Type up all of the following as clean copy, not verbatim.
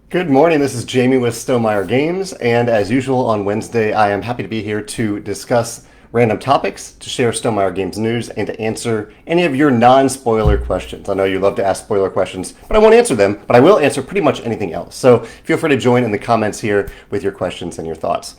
Good morning, this is Jamie with Stonemaier Games, and as usual on Wednesday, I am happy to be here to discuss random topics, to share Stonemaier Games news, and to answer any of your non-spoiler questions. I know you love to ask spoiler questions, but I won't answer them, but I will answer pretty much anything else. So feel free to join in the comments here with your questions and your thoughts.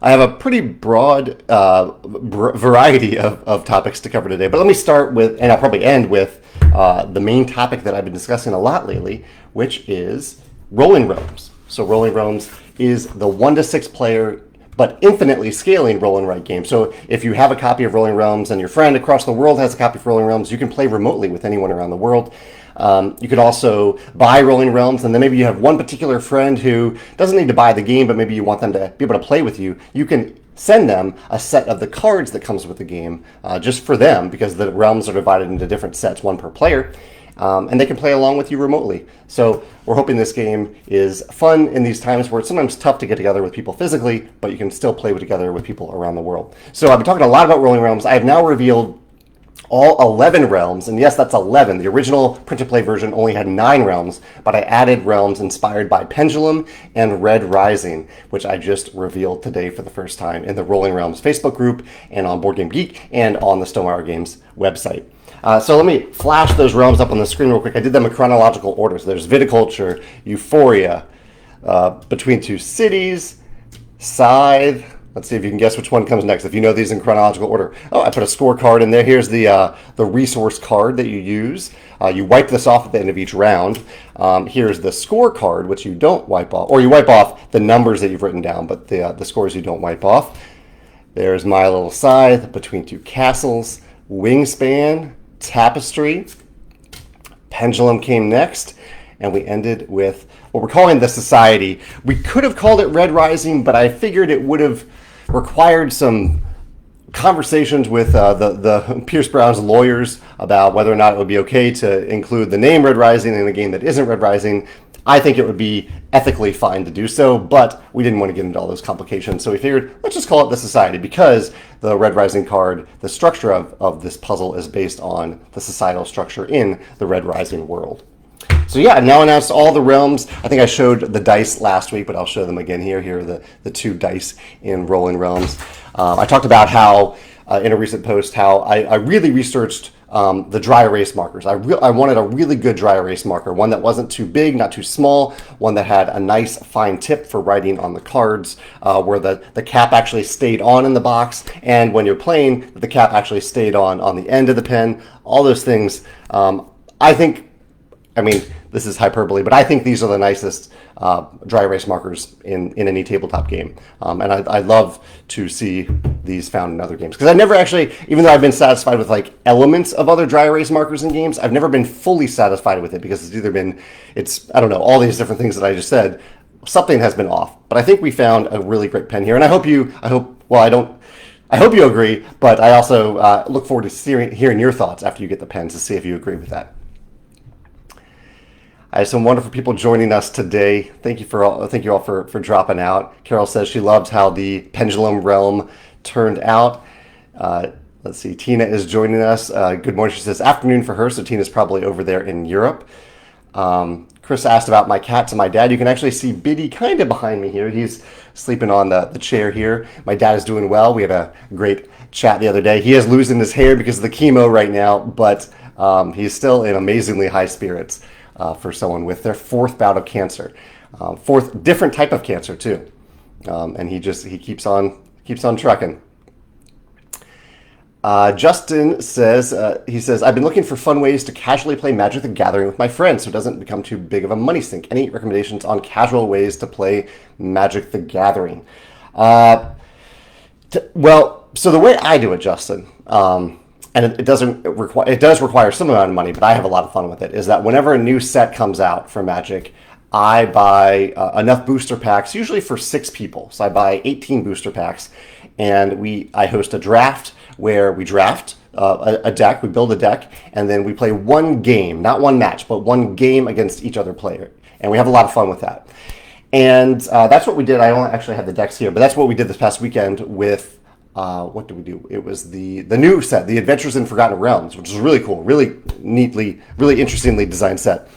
I have a pretty broad variety of topics to cover today, but let me start with, and I'll probably end with, the main topic that I've been discussing a lot lately, which is Rolling Realms. So Rolling Realms is the 1 to 6 player but infinitely scaling roll and write game. So if you have a copy of Rolling Realms and your friend across the world has a copy of Rolling Realms, you can play remotely with anyone around the world. You could also buy Rolling Realms, and then maybe you have one particular friend who doesn't need to buy the game, but maybe you want them to be able to play with you. You can send them a set of the cards that comes with the game just for them, because the realms are divided into different sets, one per player. And they can play along with you remotely. So we're hoping this game is fun in these times where it's sometimes tough to get together with people physically, but you can still play together with people around the world. So I've been talking a lot about Rolling Realms. I have now revealed all 11 realms, and yes, that's 11. The original print-to-play version only had 9 realms, but I added realms inspired by Pendulum and Red Rising, which I just revealed today for the first time in the Rolling Realms Facebook group and on Board Game Geek and on the Stonemaier Games website. So let me flash those realms up on the screen real quick. I did them in chronological order. So there's Viticulture, Euphoria, Between Two Cities, Scythe. Let's see if you can guess which one comes next, if you know these in chronological order. Oh, I put a scorecard in there. Here's the resource card that you use. You wipe this off at the end of each round. Here's the scorecard, which you don't wipe off. Or you wipe off the numbers that you've written down, but the scores you don't wipe off. There's My Little Scythe, Between Two Castles, Wingspan, Tapestry, Pendulum came next, and we ended with what we're calling the Society. We could have called it Red Rising, but I figured it would have required some conversations with the Pierce Brown's lawyers about whether or not it would be okay to include the name Red Rising in a game that isn't Red Rising. I think it would be ethically fine to do so, but we didn't want to get into all those complications, so we figured let's just call it the Society, because the Red Rising card, the structure of this puzzle is based on the societal structure in the Red Rising world. So yeah, I've now announced all the realms. I think I showed the dice last week, but I'll show them again here. Here are the 2 dice in Rolling Realms. I talked about how, in a recent post, how I really researched the dry erase markers. I wanted a really good dry erase marker, one that wasn't too big, not too small, one that had a nice fine tip for writing on the cards, where the cap actually stayed on in the box, and when you're playing, the cap actually stayed on the end of the pen. All those things, I mean, this is hyperbole, but I think these are the nicest dry erase markers in any tabletop game. And I'd love to see these found in other games. Because I've never actually, even though I've been satisfied with like elements of other dry erase markers in games, I've never been fully satisfied with it, because it's either been, I don't know, all these different things that I just said, something has been off. But I think we found a really great pen here. And I hope you agree, but I also look forward to hearing your thoughts after you get the pens to see if you agree with that. I have some wonderful people joining us today. Thank you all for dropping out. Carol says she loves how the Pendulum realm turned out. Let's see, Tina is joining us. Good morning. She says afternoon for her, so Tina's probably over there in Europe. Chris asked about my cats and my dad. You can actually see Biddy kind of behind me here. He's sleeping on the chair here. My dad is doing well. We had a great chat the other day. He is losing his hair because of the chemo right now, but he's still in amazingly high spirits. For someone with their 4th bout of cancer, 4th different type of cancer too, and he keeps on trucking. Justin says I've been looking for fun ways to casually play Magic the Gathering with my friends so it doesn't become too big of a money sink. Any recommendations on casual ways to play Magic the Gathering? So the way I do it, Justin. And it does require some amount of money, but I have a lot of fun with it, is that whenever a new set comes out for Magic, I buy enough booster packs, usually for 6 people. So I buy 18 booster packs, and I host a draft where we draft a deck, we build a deck, and then we play one game, not one match, but one game against each other player. And we have a lot of fun with that. And that's what we did. I don't actually have the decks here, but that's what we did this past weekend with what did we do? It was the new set, the Adventures in Forgotten Realms, which is really cool, really neatly, really interestingly designed set.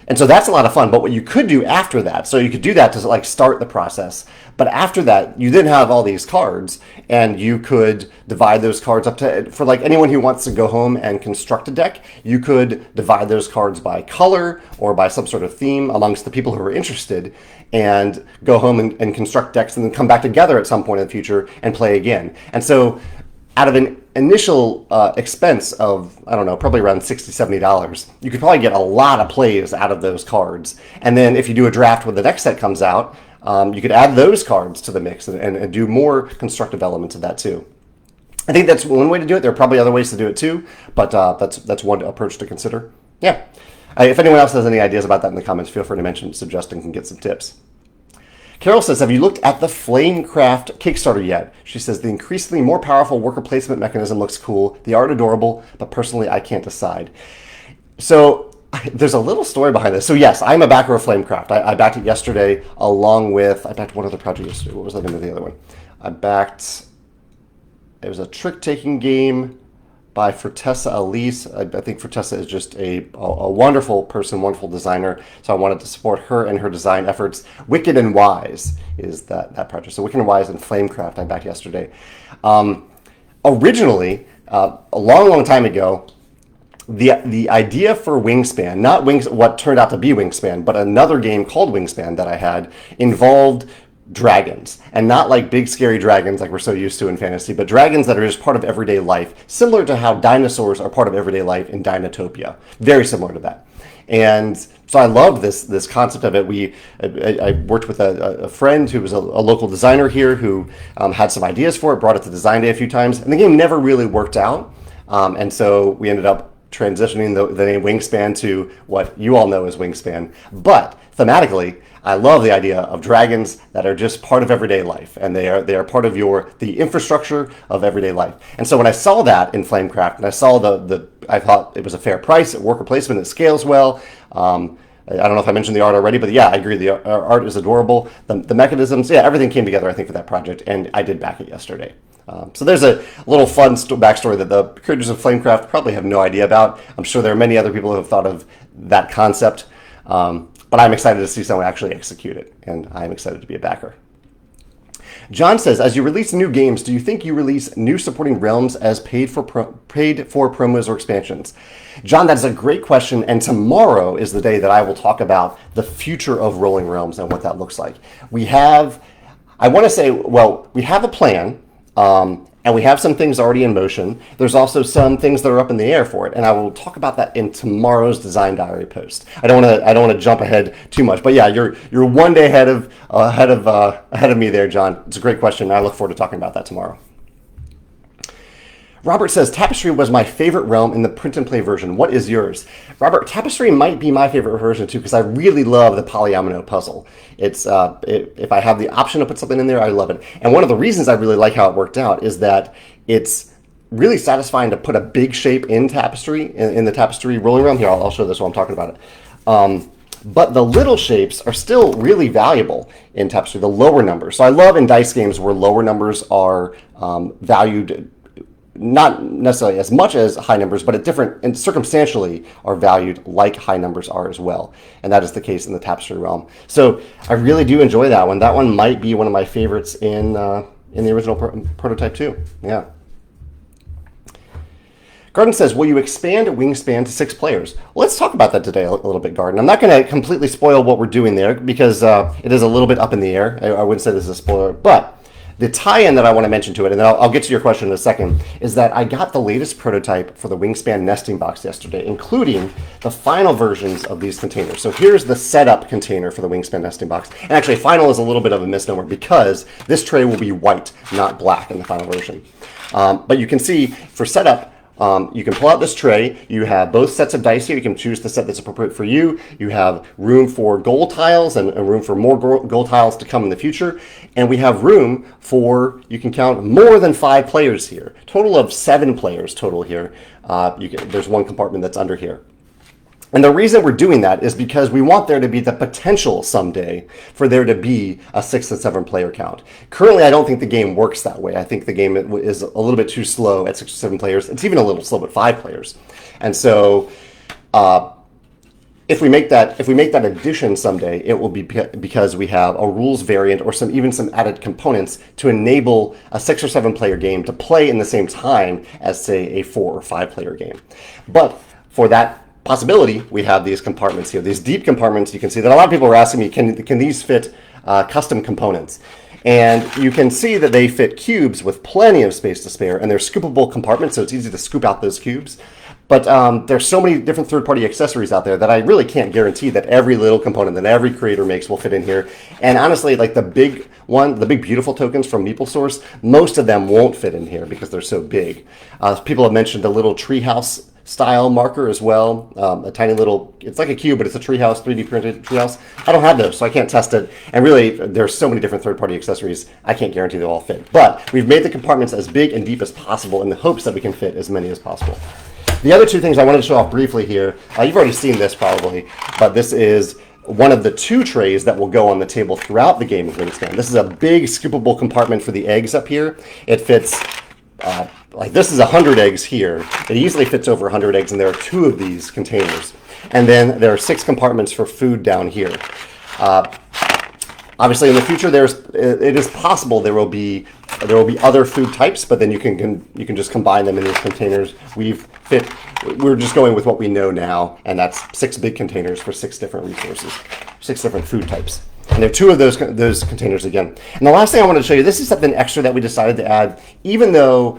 And so that's a lot of fun. But what you could do after that, so you could do that to like start the process. But after that, you then have all these cards, and you could divide those cards up to, for like anyone who wants to go home and construct a deck, you could divide those cards by color or by some sort of theme amongst the people who are interested, and go home and construct decks and then come back together at some point in the future and play again. And so out of an initial expense of, I don't know, probably around $60, $70, you could probably get a lot of plays out of those cards. And then if you do a draft when the next set comes out, you could add those cards to the mix and do more constructive elements of that too. I think that's one way to do it. There are probably other ways to do it too, but that's one approach to consider. Yeah. If anyone else has any ideas about that in the comments, feel free to mention, suggest, and can get some tips. Carol says, have you looked at the Flamecraft Kickstarter yet? She says, the increasingly more powerful worker placement mechanism looks cool. The art adorable, but personally, I can't decide. So there's a little story behind this. So yes, I'm a backer of Flamecraft. I backed it yesterday along with, I backed one other project yesterday. What was the name of the other one? It was a trick-taking game by Fortessa Elise. I think Fortessa is just a wonderful person, wonderful designer. So I wanted to support her and her design efforts. Wicked and Wise is that project. So Wicked and Wise and Flamecraft I backed yesterday. Originally, a long time ago, the idea for Wingspan, not what turned out to be Wingspan, but another game called Wingspan that I had, involved dragons, and not like big scary dragons like we're so used to in fantasy, but dragons that are just part of everyday life, similar to how dinosaurs are part of everyday life in Dinotopia. Very similar to that. And so I loved this concept of it. I worked with a friend who was a local designer here who had some ideas for it, brought it to design day a few times, and the game never really worked out. And so we ended up transitioning the name Wingspan to what you all know as Wingspan. But thematically, I love the idea of dragons that are just part of everyday life, and they are part of the infrastructure of everyday life. And so when I saw that in Flamecraft, and I saw I thought it was a fair price, worker placement, it scales well. I don't know if I mentioned the art already, but yeah, I agree. The art is adorable. The mechanisms, yeah, everything came together, I think, for that project, and I did back it yesterday. So there's a little fun backstory that the creators of Flamecraft probably have no idea about. I'm sure there are many other people who have thought of that concept, but I'm excited to see someone actually execute it, and I'm excited to be a backer. John says, as you release new games, do you think you release new supporting realms as paid for promos or expansions? John, that is a great question, and tomorrow is the day that I will talk about the future of Rolling Realms and what that looks like. We have a plan. And we have some things already in motion. There's also some things that are up in the air for it, and I will talk about that in tomorrow's Design Diary post. I don't want to jump ahead too much, but yeah, you're one day ahead of me there, John. It's a great question, and I look forward to talking about that tomorrow. Robert says, Tapestry was my favorite realm in the print and play version. What is yours? Robert, Tapestry might be my favorite version too, because I really love the polyomino puzzle. It's if I have the option to put something in there, I love it. And one of the reasons I really like how it worked out is that it's really satisfying to put a big shape in Tapestry, in the Tapestry rolling realm. Here, I'll show this while I'm talking about it. But the little shapes are still really valuable in Tapestry, the lower numbers. So I love in dice games where lower numbers are valued not necessarily as much as high numbers, but at different and circumstantially are valued like high numbers are as well. And that is the case in the Tapestry realm. So I really do enjoy that one. That one might be one of my favorites in the original prototype too. Yeah. Garden says, will you expand Wingspan to 6 players? Well, let's talk about that today a little bit, Garden. I'm not going to completely spoil what we're doing there because it is a little bit up in the air. I wouldn't say this is a spoiler, but the tie-in that I want to mention to it, and then I'll get to your question in a second, is that I got the latest prototype for the Wingspan nesting box yesterday, including the final versions of these containers. So here's the setup container for the Wingspan nesting box. And actually, final is a little bit of a misnomer because this tray will be white, not black in the final version. But you can see for setup, you can pull out this tray. You have both sets of dice here. You can choose the set that's appropriate for you. You have room for gold tiles and room for more gold tiles to come in the future. And we have room for, you can count more than 5 players here. Total of 7 players total here. There's one compartment that's under here. And the reason we're doing that is because we want there to be the potential someday for there to be a 6 and 7 player count. Currently, I don't think the game works that way. I think the game is a little bit too slow at 6 or 7 players. It's even a little slow at 5 players. And so If we make that addition someday, it will be because we have a rules variant or even some added components to enable a 6 or 7 player game to play in the same time as, say, a 4 or 5 player game. But for that possibility, we have these compartments here, these deep compartments. You can see that a lot of people are asking me, can these fit custom components? And you can see that they fit cubes with plenty of space to spare, and they're scoopable compartments, so it's easy to scoop out those cubes. But there's so many different third-party accessories out there that I really can't guarantee that every little component that every creator makes will fit in here. And honestly, like the big beautiful tokens from MeepleSource, most of them won't fit in here because they're so big. People have mentioned the little treehouse style marker as well. A tiny little, it's like a cube, but it's a treehouse, 3D printed treehouse. I don't have those, so I can't test it. And really, there's so many different third-party accessories, I can't guarantee they'll all fit. But we've made the compartments as big and deep as possible in the hopes that we can fit as many as possible. The other two things I wanted to show off briefly here, you've already seen this probably, but this is one of the 2 trays that will go on the table throughout the game of Wingspan. This is a big scoopable compartment for the eggs up here. It fits, like this is 100 eggs here. It easily fits over 100 eggs, and there are 2 of these containers. And then there are 6 compartments for food down here. Obviously, in the future, it is possible there will be other food types, but then you can just combine them in these containers. We're just going with what we know now, and that's 6 big containers for 6 different resources, 6 different food types. And there are 2 of those containers again. And the last thing I wanted to show you, this is something extra that we decided to add, even though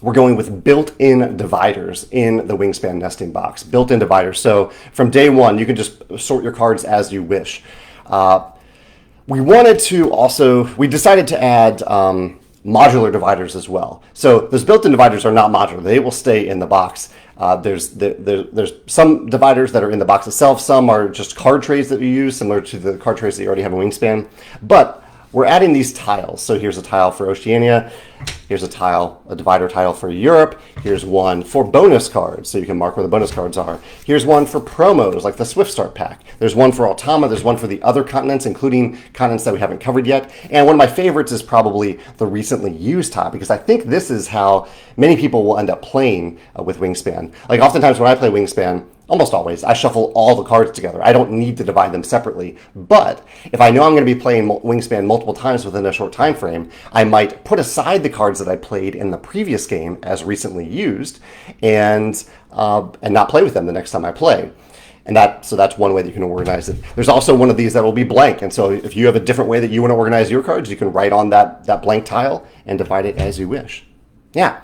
we're going with built-in dividers in the Wingspan nesting box. Built-in dividers. So from day one, you can just sort your cards as you wish. We decided to add modular dividers as well. So those built-in dividers are not modular. They will stay in the box. There's some dividers that are in the box itself. Some are just card trays that you use, similar to the card trays that you already have in Wingspan. But we're adding these tiles. So here's a tile for Oceania. Here's a divider tile for Europe. Here's one for bonus cards, so you can mark where the bonus cards are. Here's one for promos, like the Swift Start pack. There's one for Automa. There's one for the other continents, including continents that we haven't covered yet. And one of my favorites is probably the recently used tile, because I think this is how many people will end up playing with Wingspan. Like oftentimes when I play Wingspan, almost always, I shuffle all the cards together. I don't need to divide them separately. But if I know I'm going to be playing Wingspan multiple times within a short time frame, I might put aside the cards that I played in the previous game as recently used and not play with them the next time I play. And so that's one way that you can organize it. There's also one of these that will be blank. And so if you have a different way that you want to organize your cards, you can write on that blank tile and divide it as you wish. Yeah.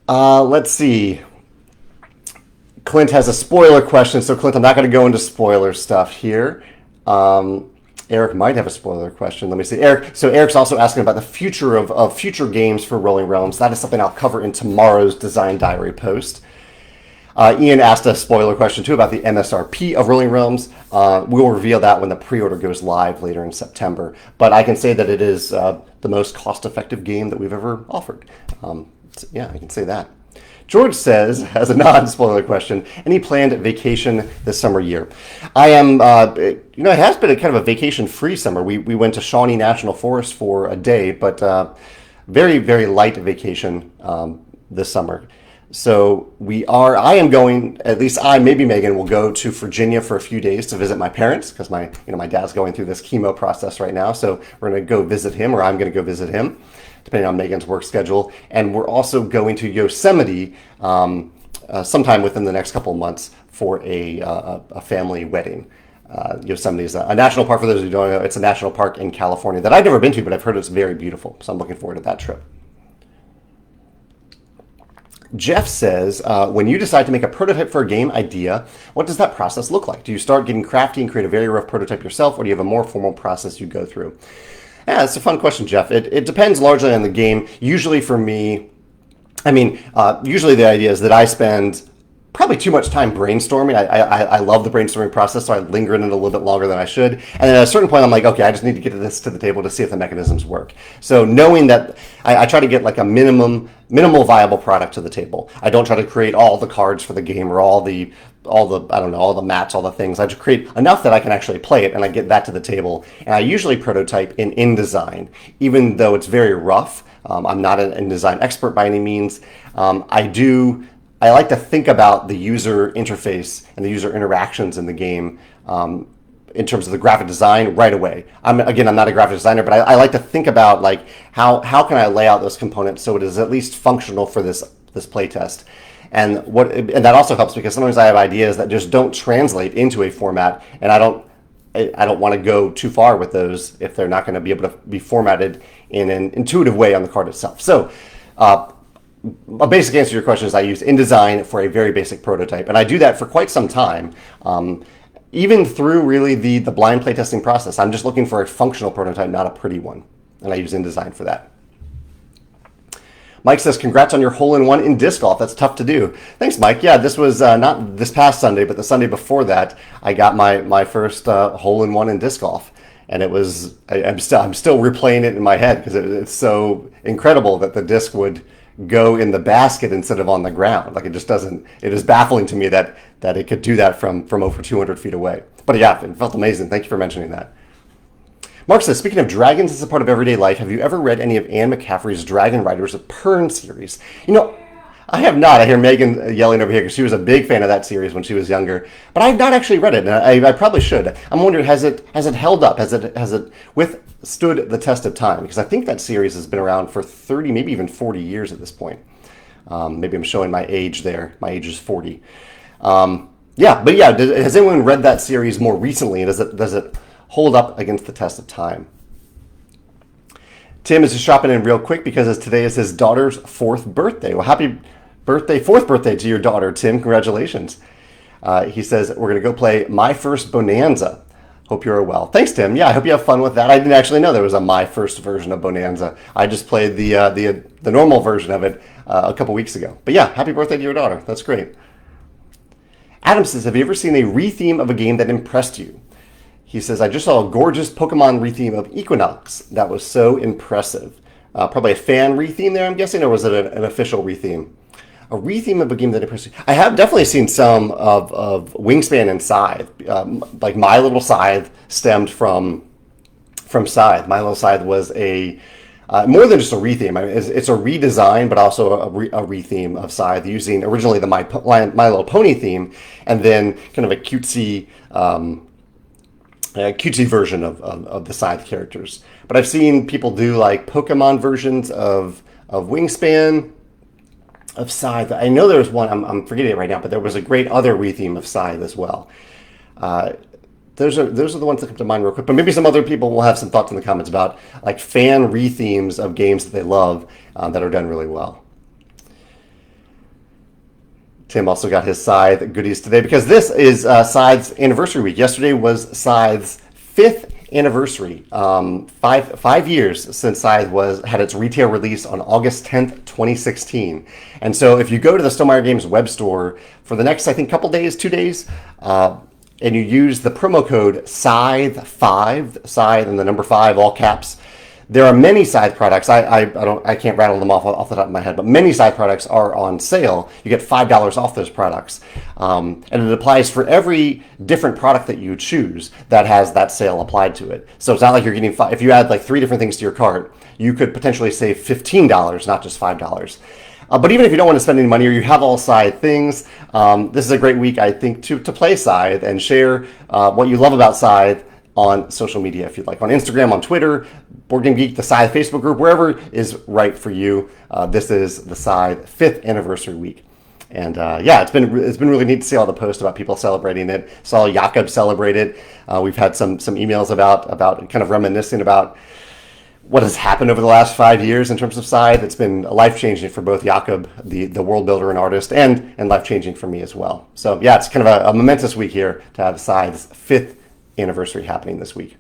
Let's see. Clint has a spoiler question. So Clint, I'm not going to go into spoiler stuff here. Eric might have a spoiler question. Let me see. Eric's also asking about the future of future games for Rolling Realms. That is something I'll cover in tomorrow's Design Diary post. Ian asked a spoiler question too about the MSRP of Rolling Realms. We'll reveal that when the pre-order goes live later in September. But I can say that it is the most cost-effective game that we've ever offered. So yeah, I can say that. George says, has a non-spoiler question, any planned vacation this summer year? I am, it has been a kind of a vacation-free summer. We went to Shawnee National Forest for a day, but very, very light vacation this summer. So I am going, at least maybe Megan, will go to Virginia for a few days to visit my parents, because my dad's going through this chemo process right now. So we're going to go visit him, or I'm going to go visit him, depending on Megan's work schedule. And we're also going to Yosemite sometime within the next couple of months for a family wedding. Yosemite is a national park. For those who don't know, it's a national park in California that I've never been to, but I've heard it's very beautiful. So I'm looking forward to that trip. Jeff says, when you decide to make a prototype for a game idea, what does that process look like? Do you start getting crafty and create a very rough prototype yourself, or do you have a more formal process you go through? Yeah, it's a fun question, Jeff. It depends largely on the game. Usually for me, usually the idea is that I spend probably too much time brainstorming. I love the brainstorming process, so I linger in it a little bit longer than I should. And then at a certain point, I'm like, okay, I just need to get this to the table to see if the mechanisms work. So knowing that, I try to get like a minimal viable product to the table. I don't try to create all the cards for the game or all the mats, all the things. I just create enough that I can actually play it, and I get that to the table. And I usually prototype in InDesign, even though it's very rough. I'm not an InDesign expert by any means. I do I like to think about the user interface and the user interactions in the game in terms of the graphic design right away. I'm not a graphic designer, but I like to think about like how can I lay out those components so it is at least functional for this playtest. And that also helps because sometimes I have ideas that just don't translate into a format, and I don't want to go too far with those if they're not going to be able to be formatted in an intuitive way on the card itself. So a basic answer to your question is I use InDesign for a very basic prototype, and I do that for quite some time. Even through really the blind playtesting process. I'm just looking for a functional prototype, not a pretty one. And I use InDesign for that. Mike says, congrats on your hole-in-one in disc golf. That's tough to do. Thanks, Mike. Yeah, this was not this past Sunday, but the Sunday before that, I got my first hole-in-one in disc golf. And it was, I'm still replaying it in my head because it's so incredible that the disc would go in the basket instead of on the ground. Like it is baffling to me that it could do that from over 200 feet away. But yeah, it felt amazing. Thank you for mentioning that. Mark says, speaking of dragons as a part of everyday life, have you ever read any of Anne McCaffrey's Dragon Riders of Pern series? I have not. I hear Megan yelling over here because she was a big fan of that series when she was younger. But I have not actually read it, and I probably should. I'm wondering, has it held up? Has it withstood the test of time? Because I think that series has been around for 30, maybe even 40 years at this point. Maybe I'm showing my age there. My age is 40. Has anyone read that series more recently? Does it hold up against the test of time? Tim is just dropping in real quick because today is his daughter's 4th birthday. Well, happy birthday, 4th birthday to your daughter, Tim. Congratulations. He says, we're going to go play My First Bonanza. Hope you're well. Thanks, Tim. Yeah, I hope you have fun with that. I didn't actually know there was a My First version of Bonanza. I just played the normal version of it a couple weeks ago. But yeah, happy birthday to your daughter. That's great. Adam says, have you ever seen a retheme of a game that impressed you? He says, I just saw a gorgeous Pokemon retheme of Equinox. That was so impressive. Probably a fan retheme there, I'm guessing, or was it an official retheme? A retheme of a game that impressed you. I have definitely seen some of Wingspan and Scythe. Like My Little Scythe stemmed from Scythe. My Little Scythe was a more than just a retheme. I mean, it's a redesign, but also a retheme of Scythe, using originally the My Little Pony theme, and then kind of a cutesy version of the Scythe characters. But I've seen people do like Pokemon versions of Wingspan, of Scythe. I know there's one, I'm forgetting it right now, but there was a great other retheme of Scythe as well. Those are the ones that come to mind real quick. But maybe some other people will have some thoughts in the comments about like fan rethemes of games that they love that are done really well. Tim also got his Scythe goodies today because this is Scythe's anniversary week. Yesterday was Scythe's 5th anniversary. 5 years since Scythe had its retail release on August 10th, 2016. And so if you go to the Stonemaier Games web store for the next, I think, couple days, 2 days, and you use the promo code Scythe5, Scythe and the number 5, all caps, there are many Scythe products. I can't rattle them off the top of my head, but many Scythe products are on sale. You get $5 off those products, and it applies for every different product that you choose that has that sale applied to it. So it's not like you're getting if you add like 3 different things to your cart, you could potentially save $15, not just $5. But even if you don't want to spend any money or you have all Scythe things, this is a great week, I think, to play Scythe and share what you love about Scythe on social media, if you'd like, on Instagram, on Twitter, Board Game Geek, the Scythe Facebook group, wherever is right for you. This is the Scythe 5th anniversary week. And it's been really neat to see all the posts about people celebrating it. Saw Jakob celebrate it. We've had some emails about kind of reminiscing about what has happened over the last 5 years in terms of Scythe. It's been life-changing for both Jakob, the world builder and artist, and life-changing for me as well. So yeah, it's kind of a momentous week here to have Scythe's 5th anniversary happening this week.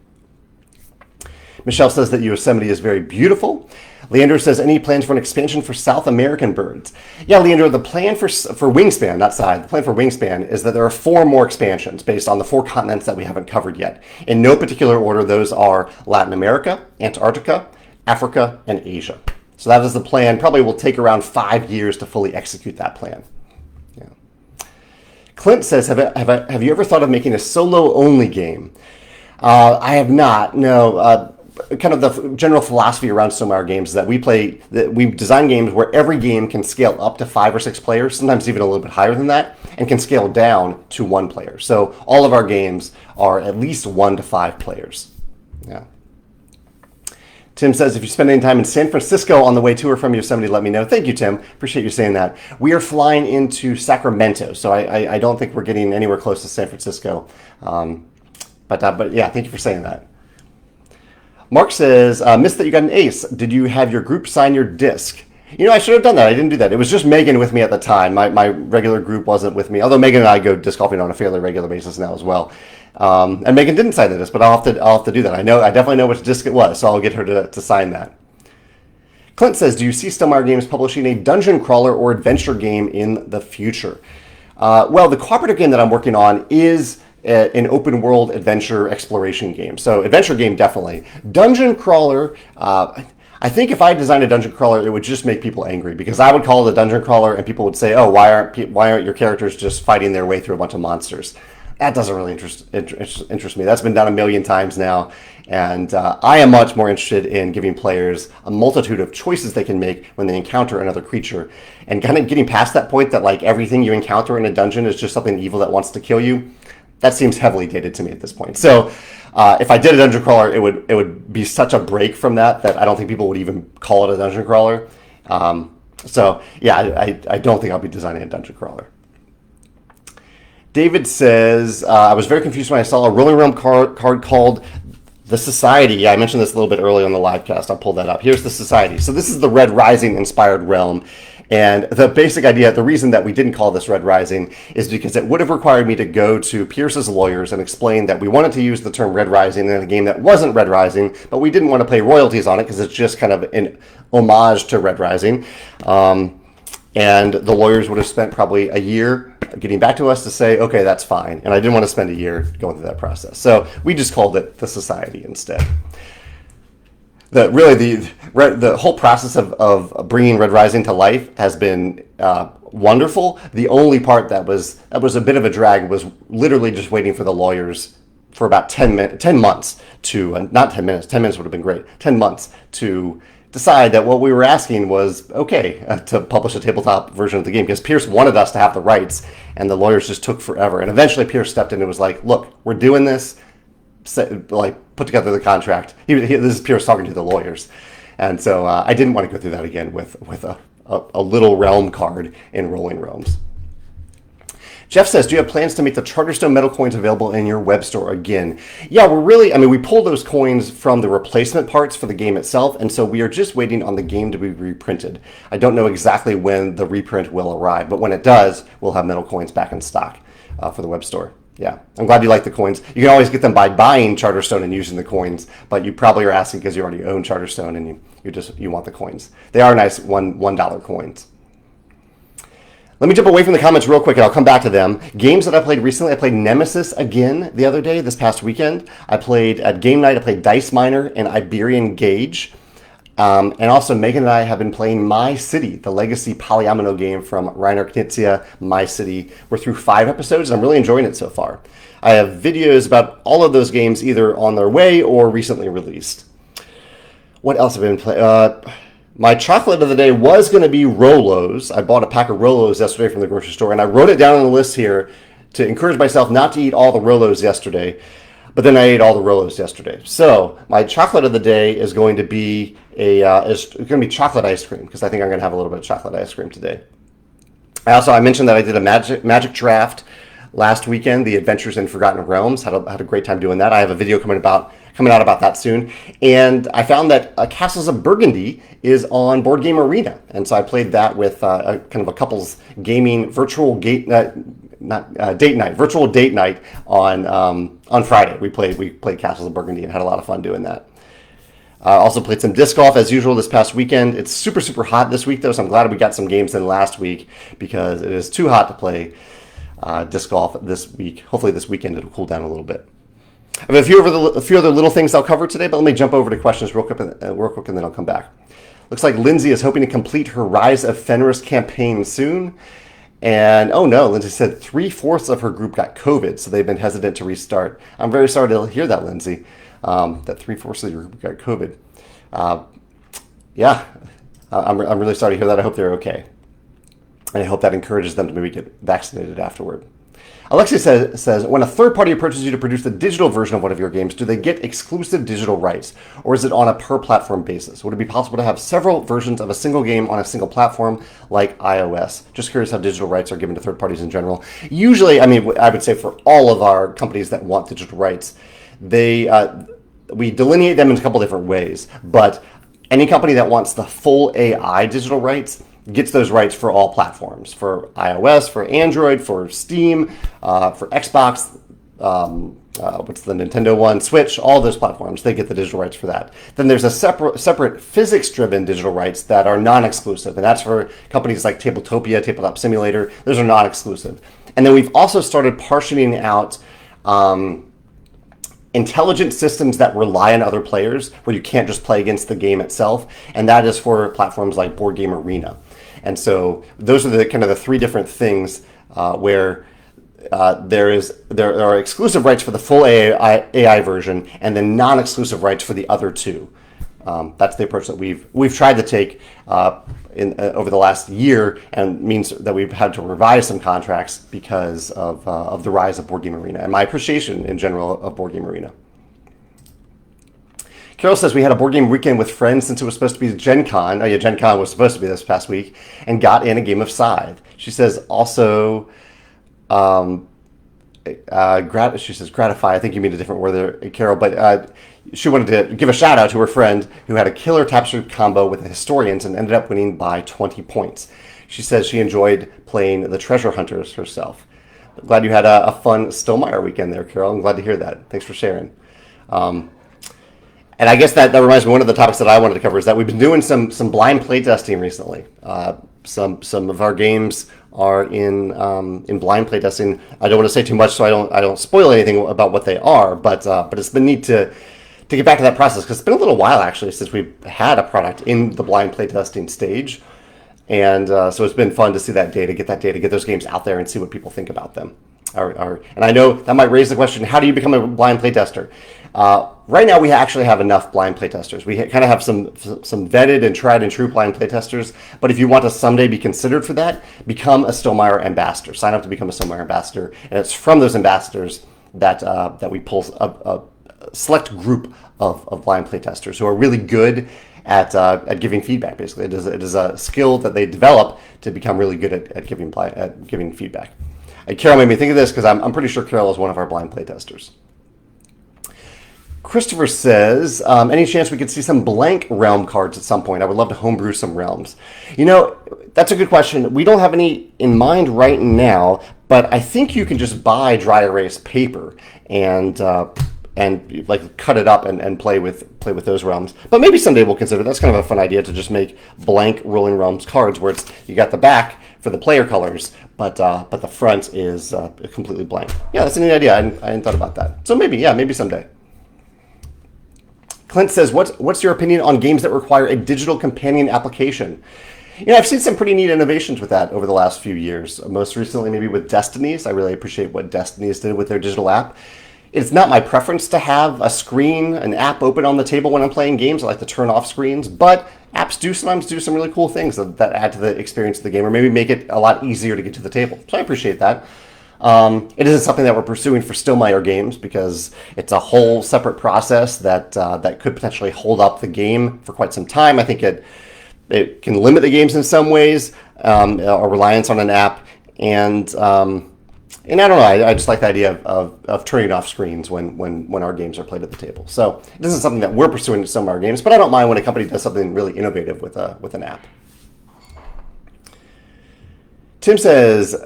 Michelle says that Yosemite is very beautiful. Leandro says, any plans for an expansion for South American birds? Yeah, Leandro, the plan for Wingspan, not Scythe, the plan for Wingspan is that there are 4 more expansions based on the 4 continents that we haven't covered yet. In no particular order, those are Latin America, Antarctica, Africa, and Asia. So that is the plan. Probably will take around 5 years to fully execute that plan. Clint says, have you ever thought of making a solo-only game? I have not, no. kind of the general philosophy around Stonemaier games is that we design games where every game can scale up to 5 or 6 players, sometimes even a little bit higher than that, and can scale down to 1 player. So all of our games are at least 1 to 5 players. Yeah. Tim says, if you spend any time in San Francisco on the way to or from Yosemite, let me know. Thank you, Tim. Appreciate you saying that. We are flying into Sacramento, so I don't think we're getting anywhere close to San Francisco. But yeah, thank you for saying that. Mark says, missed that you got an ace. Did you have your group sign your disc? I should have done that. I didn't do that. It was just Megan with me at the time. My regular group wasn't with me, although Megan and I go disc golfing on a fairly regular basis now as well. And Megan didn't sign the disc, but I'll have to do that. I definitely know which disc it was, so I'll get her to sign that. Clint says, do you see Stonemaier Games publishing a dungeon crawler or adventure game in the future? Well, the cooperative game that I'm working on is an open world adventure exploration game. So adventure game, definitely. Dungeon crawler, I think if I designed a dungeon crawler, it would just make people angry, because I would call it a dungeon crawler and people would say, oh, why aren't your characters just fighting their way through a bunch of monsters? That doesn't really interest me. That's been done a million times now. And I am much more interested in giving players a multitude of choices they can make when they encounter another creature. And kind of getting past that point that like everything you encounter in a dungeon is just something evil that wants to kill you. That seems heavily dated to me at this point. So if I did a dungeon crawler, it would be such a break from that I don't think people would even call it a dungeon crawler. So yeah, I don't think I'll be designing a dungeon crawler. David says, I was very confused when I saw a Rolling Realm card called the Society. Yeah, I mentioned this a little bit earlier on the livecast. I'll pull that up. Here's the Society. So this is the Red Rising inspired realm. And the basic idea, the reason that we didn't call this Red Rising is because it would have required me to go to Pierce's lawyers and explain that we wanted to use the term Red Rising in a game that wasn't Red Rising, but we didn't want to pay royalties on it because it's just kind of an homage to Red Rising. And the lawyers would have spent probably a year getting back to us to say, okay, that's fine. And I didn't want to spend a year going through that process. So we just called it the Society instead. The whole process of bringing Red Rising to life has been wonderful. The only part that was a bit of a drag was literally just waiting for the lawyers for about 10 months to, not 10 minutes, 10 minutes would have been great, 10 months to decide that what we were asking was okay to publish a tabletop version of the game, because Pierce wanted us to have the rights and the lawyers just took forever. And eventually Pierce stepped in and was like, look, we're doing this, put together the contract. This is Pierce talking to the lawyers. And so I didn't want to go through that again with a little realm card in Rolling Realms. Jeff says, do you have plans to make the Charterstone metal coins available in your web store again? Yeah, we pulled those coins from the replacement parts for the game itself, and so we are just waiting on the game to be reprinted. I don't know exactly when the reprint will arrive, but when it does, we'll have metal coins back in stock for the web store. Yeah, I'm glad you like the coins. You can always get them by buying Charterstone and using the coins, but you probably are asking because you already own Charterstone and you want the coins. They are nice $1 coins. Let me jump away from the comments real quick and I'll come back to them. Games that I played recently, I played Nemesis again the other day, this past weekend. I played at game night, I played Dice Miner and Iberian Gauge. And also Megan and I have been playing My City, the legacy polyomino game from Reiner Knizia, My City. We're through 5 episodes and I'm really enjoying it so far. I have videos about all of those games either on their way or recently released. What else have I been playing? My chocolate of the day was going to be Rolos. I bought a pack of Rolos yesterday from the grocery store, and I wrote it down on the list here to encourage myself not to eat all the Rolos yesterday, but then I ate all the Rolos yesterday. So my chocolate of the day is going to be chocolate ice cream, because I think I'm going to have a little bit of chocolate ice cream today. I mentioned that I did a magic draft last weekend, the Adventures in Forgotten Realms. Had a great time doing that. I have a video coming out about that soon. And I found that Castles of Burgundy is on Board Game Arena. And so I played that with kind of a couple's gaming virtual date night on Friday. We played Castles of Burgundy and had a lot of fun doing that. Also played some disc golf as usual this past weekend. It's super, super hot this week though, so I'm glad we got some games in last week because it is too hot to play disc golf this week. Hopefully this weekend it'll cool down a little bit. I have a few other little things I'll cover today, but let me jump over to questions real quick and then I'll come back. Looks like Lindsay is hoping to complete her Rise of Fenris campaign soon. And oh no, Lindsay said 3/4 of her group got COVID, so they've been hesitant to restart. I'm very sorry to hear that, Lindsay, that 3/4 of your group got COVID. Yeah, I'm really sorry to hear that. I hope they're okay. And I hope that encourages them to maybe get vaccinated afterward. Alexia says, when a third party approaches you to produce the digital version of one of your games, do they get exclusive digital rights, or is it on a per platform basis? Would it be possible to have several versions of a single game on a single platform like iOS? Just curious how digital rights are given to third parties in general. Usually, I mean, I would say for all of our companies that want digital rights, we delineate them in a couple different ways, but any company that wants the full AI digital rights gets those rights for all platforms, for iOS, for Android, for Steam, for Xbox, what's the Nintendo one, Switch, all those platforms, they get the digital rights for that. Then there's a separate physics-driven digital rights that are non-exclusive, and that's for companies like Tabletopia, Tabletop Simulator. Those are non-exclusive. And then we've also started partitioning out intelligent systems that rely on other players, where you can't just play against the game itself, and that is for platforms like Board Game Arena. And so those are the kind of the three different things where there are exclusive rights for the full AI version, and then non-exclusive rights for the other two. That's the approach that we've tried to take over the last year, and means that we've had to revise some contracts because of the rise of Board Game Arena and my appreciation in general of Board Game Arena. Carol says, we had a board game weekend with friends since it was supposed to be Gen Con. Oh yeah, Gen Con was supposed to be this past week, and got in a game of Scythe. She says also, she says gratify. I think you mean a different word there, Carol, but she wanted to give a shout out to her friend who had a killer Tapestry combo with the Historians and ended up winning by 20 points. She says she enjoyed playing the Treasure Hunters herself. Glad you had a fun Stollmeyer weekend there, Carol. I'm glad to hear that. Thanks for sharing. And I guess that reminds me, one of the topics that I wanted to cover is that we've been doing some blind playtesting recently. Some of our games are in blind playtesting. I don't want to say too much, so I don't spoil anything about what they are. But it's been neat to get back to that process, because it's been a little while actually since we've had a product in the blind playtesting stage, and so it's been fun to see that data, get those games out there, and see what people think about them. And I know that might raise the question: how do you become a blind playtester? Right now, we actually have enough blind playtesters. We kind of have some vetted and tried and true blind playtesters. But if you want to someday be considered for that, become a Stollmeyer ambassador. Sign up to become a Stollmeyer ambassador, and it's from those ambassadors that we pull a select group of blind playtesters who are really good at giving feedback. Basically, it is a skill that they develop to become really good at giving feedback. And Carol made me think of this because I'm pretty sure Carol is one of our blind playtesters. Christopher says, any chance we could see some blank realm cards at some point? I would love to homebrew some realms. You know, that's a good question. We don't have any in mind right now, but I think you can just buy dry erase paper and like cut it up and play with those realms. But maybe someday we'll consider. That's kind of a fun idea, to just make blank rolling realms cards where you got the back for the player colors, but the front is completely blank. Yeah, that's a neat idea. I hadn't thought about that. So maybe someday. Clint says, what's your opinion on games that require a digital companion application? You know, I've seen some pretty neat innovations with that over the last few years. Most recently, maybe with Destinies. I really appreciate what Destinies did with their digital app. It's not my preference to have an app open on the table when I'm playing games. I like to turn off screens, but apps do sometimes do some really cool things that add to the experience of the game, or maybe make it a lot easier to get to the table. So I appreciate that. It isn't something that we're pursuing for Stollmeyer games, because it's a whole separate process that could potentially hold up the game for quite some time. I think it can limit the games in some ways, a reliance on an app, and I don't know. I just like the idea of turning off screens when our games are played at the table. So this is something that we're pursuing in some of our games, but I don't mind when a company does something really innovative with an app. Tim says,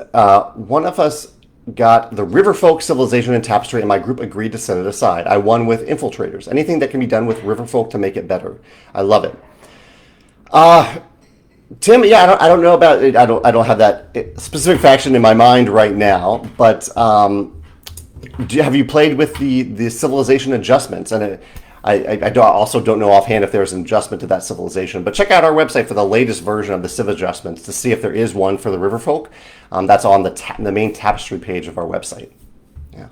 one of us got the Riverfolk civilization in Tapestry, and my group agreed to set it aside. I won with Infiltrators. Anything that can be done with Riverfolk to make it better. I love it. Tim, yeah, I don't know about it. I don't have that specific faction in my mind right now, but have you played with the civilization adjustments? And Also don't know offhand if there's an adjustment to that civilization, but check out our website for the latest version of the civ adjustments to see if there is one for the Riverfolk. That's on the main Tapestry page of our website. Yeah.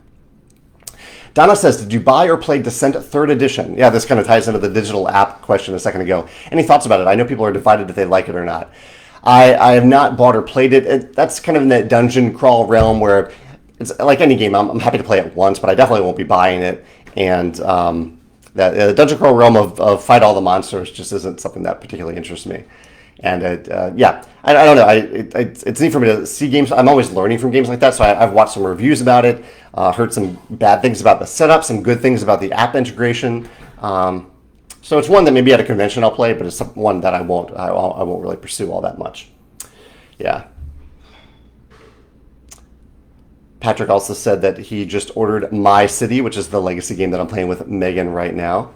Donna says, did you buy or play Descent 3rd Edition? Yeah, this kind of ties into the digital app question a second ago. Any thoughts about it? I know people are divided if they like it or not. I have not bought or played it. That's kind of in that dungeon crawl realm where it's like any game. I'm happy to play it once, but I definitely won't be buying it. And the dungeon crawl realm of fight all the monsters just isn't something that particularly interests me. And I don't know. It's neat for me to see games. I'm always learning from games like that. So I've watched some reviews about it, heard some bad things about the setup, some good things about the app integration. So it's one that maybe at a convention I'll play, but it's one that I won't really pursue all that much. Yeah. Patrick also said that he just ordered My City, which is the legacy game that I'm playing with Megan right now.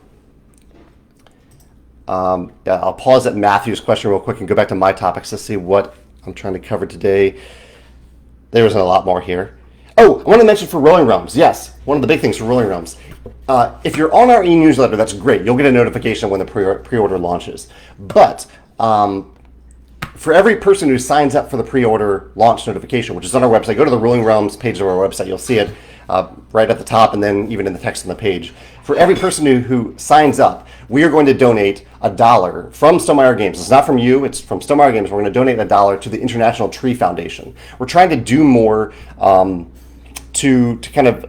I'll pause at Matthew's question real quick and go back to my topics to see what I'm trying to cover today. There wasn't a lot more here. Oh, I want to mention for Rolling Realms. Yes, one of the big things for Rolling Realms. If you're on our e-newsletter, that's great. You'll get a notification when the pre-order launches. But for every person who signs up for the pre-order launch notification, which is on our website, go to the Rolling Realms page of our website. You'll see it right at the top and then even in the text on the page. For every person who signs up, we are going to donate $1 from Stonemaier Games. It's not from you, it's from Stonemaier Games. We're going to donate $1 to the International Tree Foundation. We're trying to do more to kind of,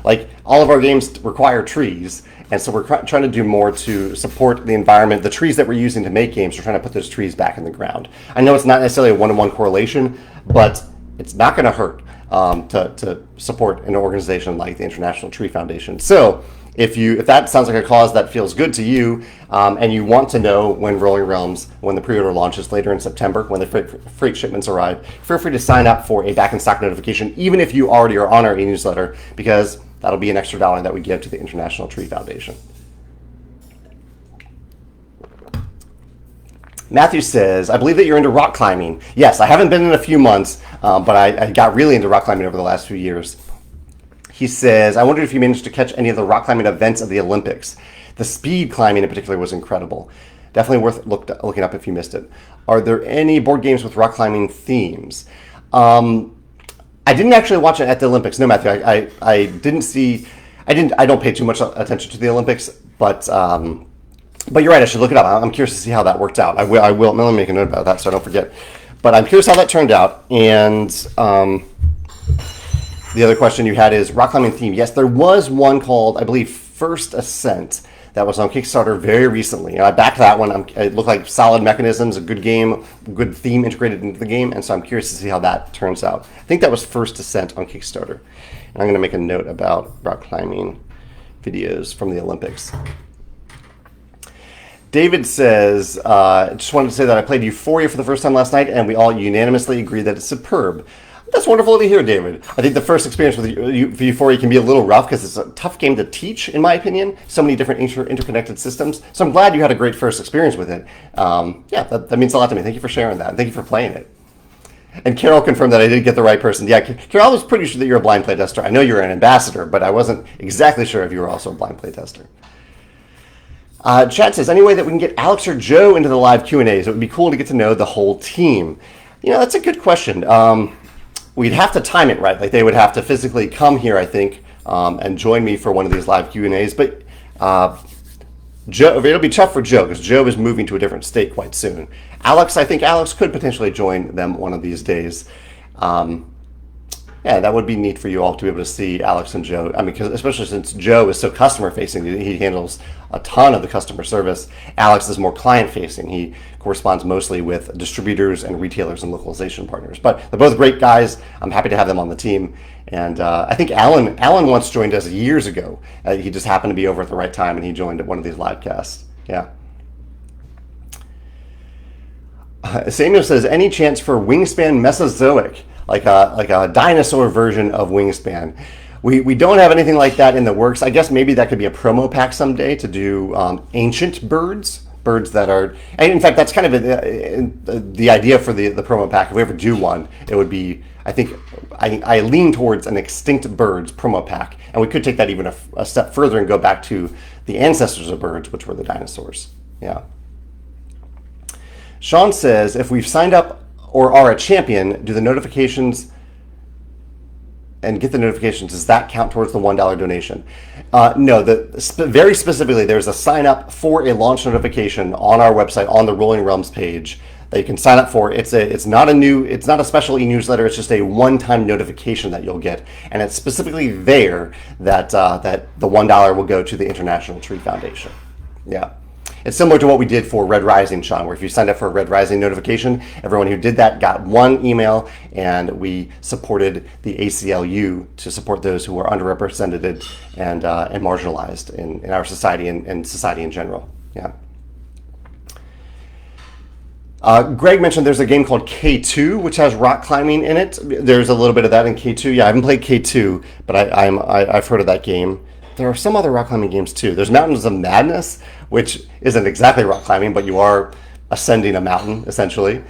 like, all of our games require trees, and so we're trying to do more to support the environment. The trees that we're using to make games, we're trying to put those trees back in the ground. I know it's not necessarily a one-to-one correlation, but it's not going to hurt to support an organization like the International Tree Foundation. So if that sounds like a cause that feels good to you, and you want to know when Rolling Realms, when the pre-order launches later in September, when the freight shipments arrive, feel free to sign up for a back-in-stock notification, even if you already are on our e-newsletter, because that'll be an extra $1 that we give to the International Tree Foundation. Matthew says, I believe that you're into rock climbing. Yes, I haven't been in a few months, but I got really into rock climbing over the last few years. He says, I wondered if you managed to catch any of the rock climbing events of the Olympics. The speed climbing in particular was incredible. Definitely worth looking up if you missed it. Are there any board games with rock climbing themes? I didn't actually watch it at the Olympics. No, Matthew, I didn't see. I don't pay too much attention to the Olympics, but you're right. I should look it up. I'm curious to see how that worked out. I will. Let me make a note about that so I don't forget. But I'm curious how that turned out. And the other question you had is rock climbing theme. Yes, there was one called, I believe, First Ascent that was on Kickstarter very recently. And I backed that one. It looked like solid mechanisms, a good game, good theme integrated into the game. And so I'm curious to see how that turns out. I think that was First Ascent on Kickstarter. And I'm going to make a note about rock climbing videos from the Olympics. David says, just wanted to say that I played Euphoria for the first time last night, and we all unanimously agree that it's superb. That's wonderful to hear, David. I think the first experience with Euphoria can be a little rough because it's a tough game to teach, in my opinion. So many different interconnected systems. So I'm glad you had a great first experience with it. That means a lot to me. Thank you for sharing that. And thank you for playing it. And Carol confirmed that I did get the right person. Yeah, Carol, I was pretty sure that you're a blind playtester. I know you're an ambassador, but I wasn't exactly sure if you were also a blind playtester. Chad says, any way that we can get Alex or Joe into the live Q&As? It would be cool to get to know the whole team. That's a good question. We'd have to time it right. Like they would have to physically come here, I think, and join me for one of these live Q&As. But Joe, it'll be tough for Joe because Joe is moving to a different state quite soon. Alex, I think Alex could potentially join them one of these days. That would be neat for you all to be able to see Alex and Joe. I mean, especially since Joe is so customer facing, he handles a ton of the customer service. Alex is more client facing. He corresponds mostly with distributors and retailers and localization partners. But they're both great guys. I'm happy to have them on the team. And I think Alan once joined us years ago. He just happened to be over at the right time, and he joined at one of these live casts. Yeah. Samuel says, any chance for Wingspan Mesozoic, like a dinosaur version of Wingspan? We don't have anything like that in the works. I guess maybe that could be a promo pack someday to do ancient birds that are, and in fact, that's kind of the idea for the promo pack. If we ever do one, it would be I think I lean towards an Extinct Birds promo pack, and we could take that even a step further and go back to the ancestors of birds, which were the dinosaurs. Yeah. Sean says, if we've signed up or are a champion, do the notifications and get the notifications, does that count towards the $1 donation? No, very specifically, there's a sign up for a launch notification on our website on the Rolling Realms page that you can sign up for. It's not a special e-newsletter. It's just a one-time notification that you'll get, and it's specifically there that that the $1 will go to the International Tree Foundation. Yeah. It's similar to what we did for Red Rising, Sean, where if you signed up for a Red Rising notification, everyone who did that got one email, and we supported the ACLU to support those who are underrepresented and marginalized in our society and society in general. Yeah. Greg mentioned there's a game called K2, which has rock climbing in it. There's a little bit of that in K2. Yeah, I haven't played K2, but I've heard of that game. There are some other rock climbing games too. There's Mountains of Madness, which isn't exactly rock climbing, but you are ascending a mountain, essentially.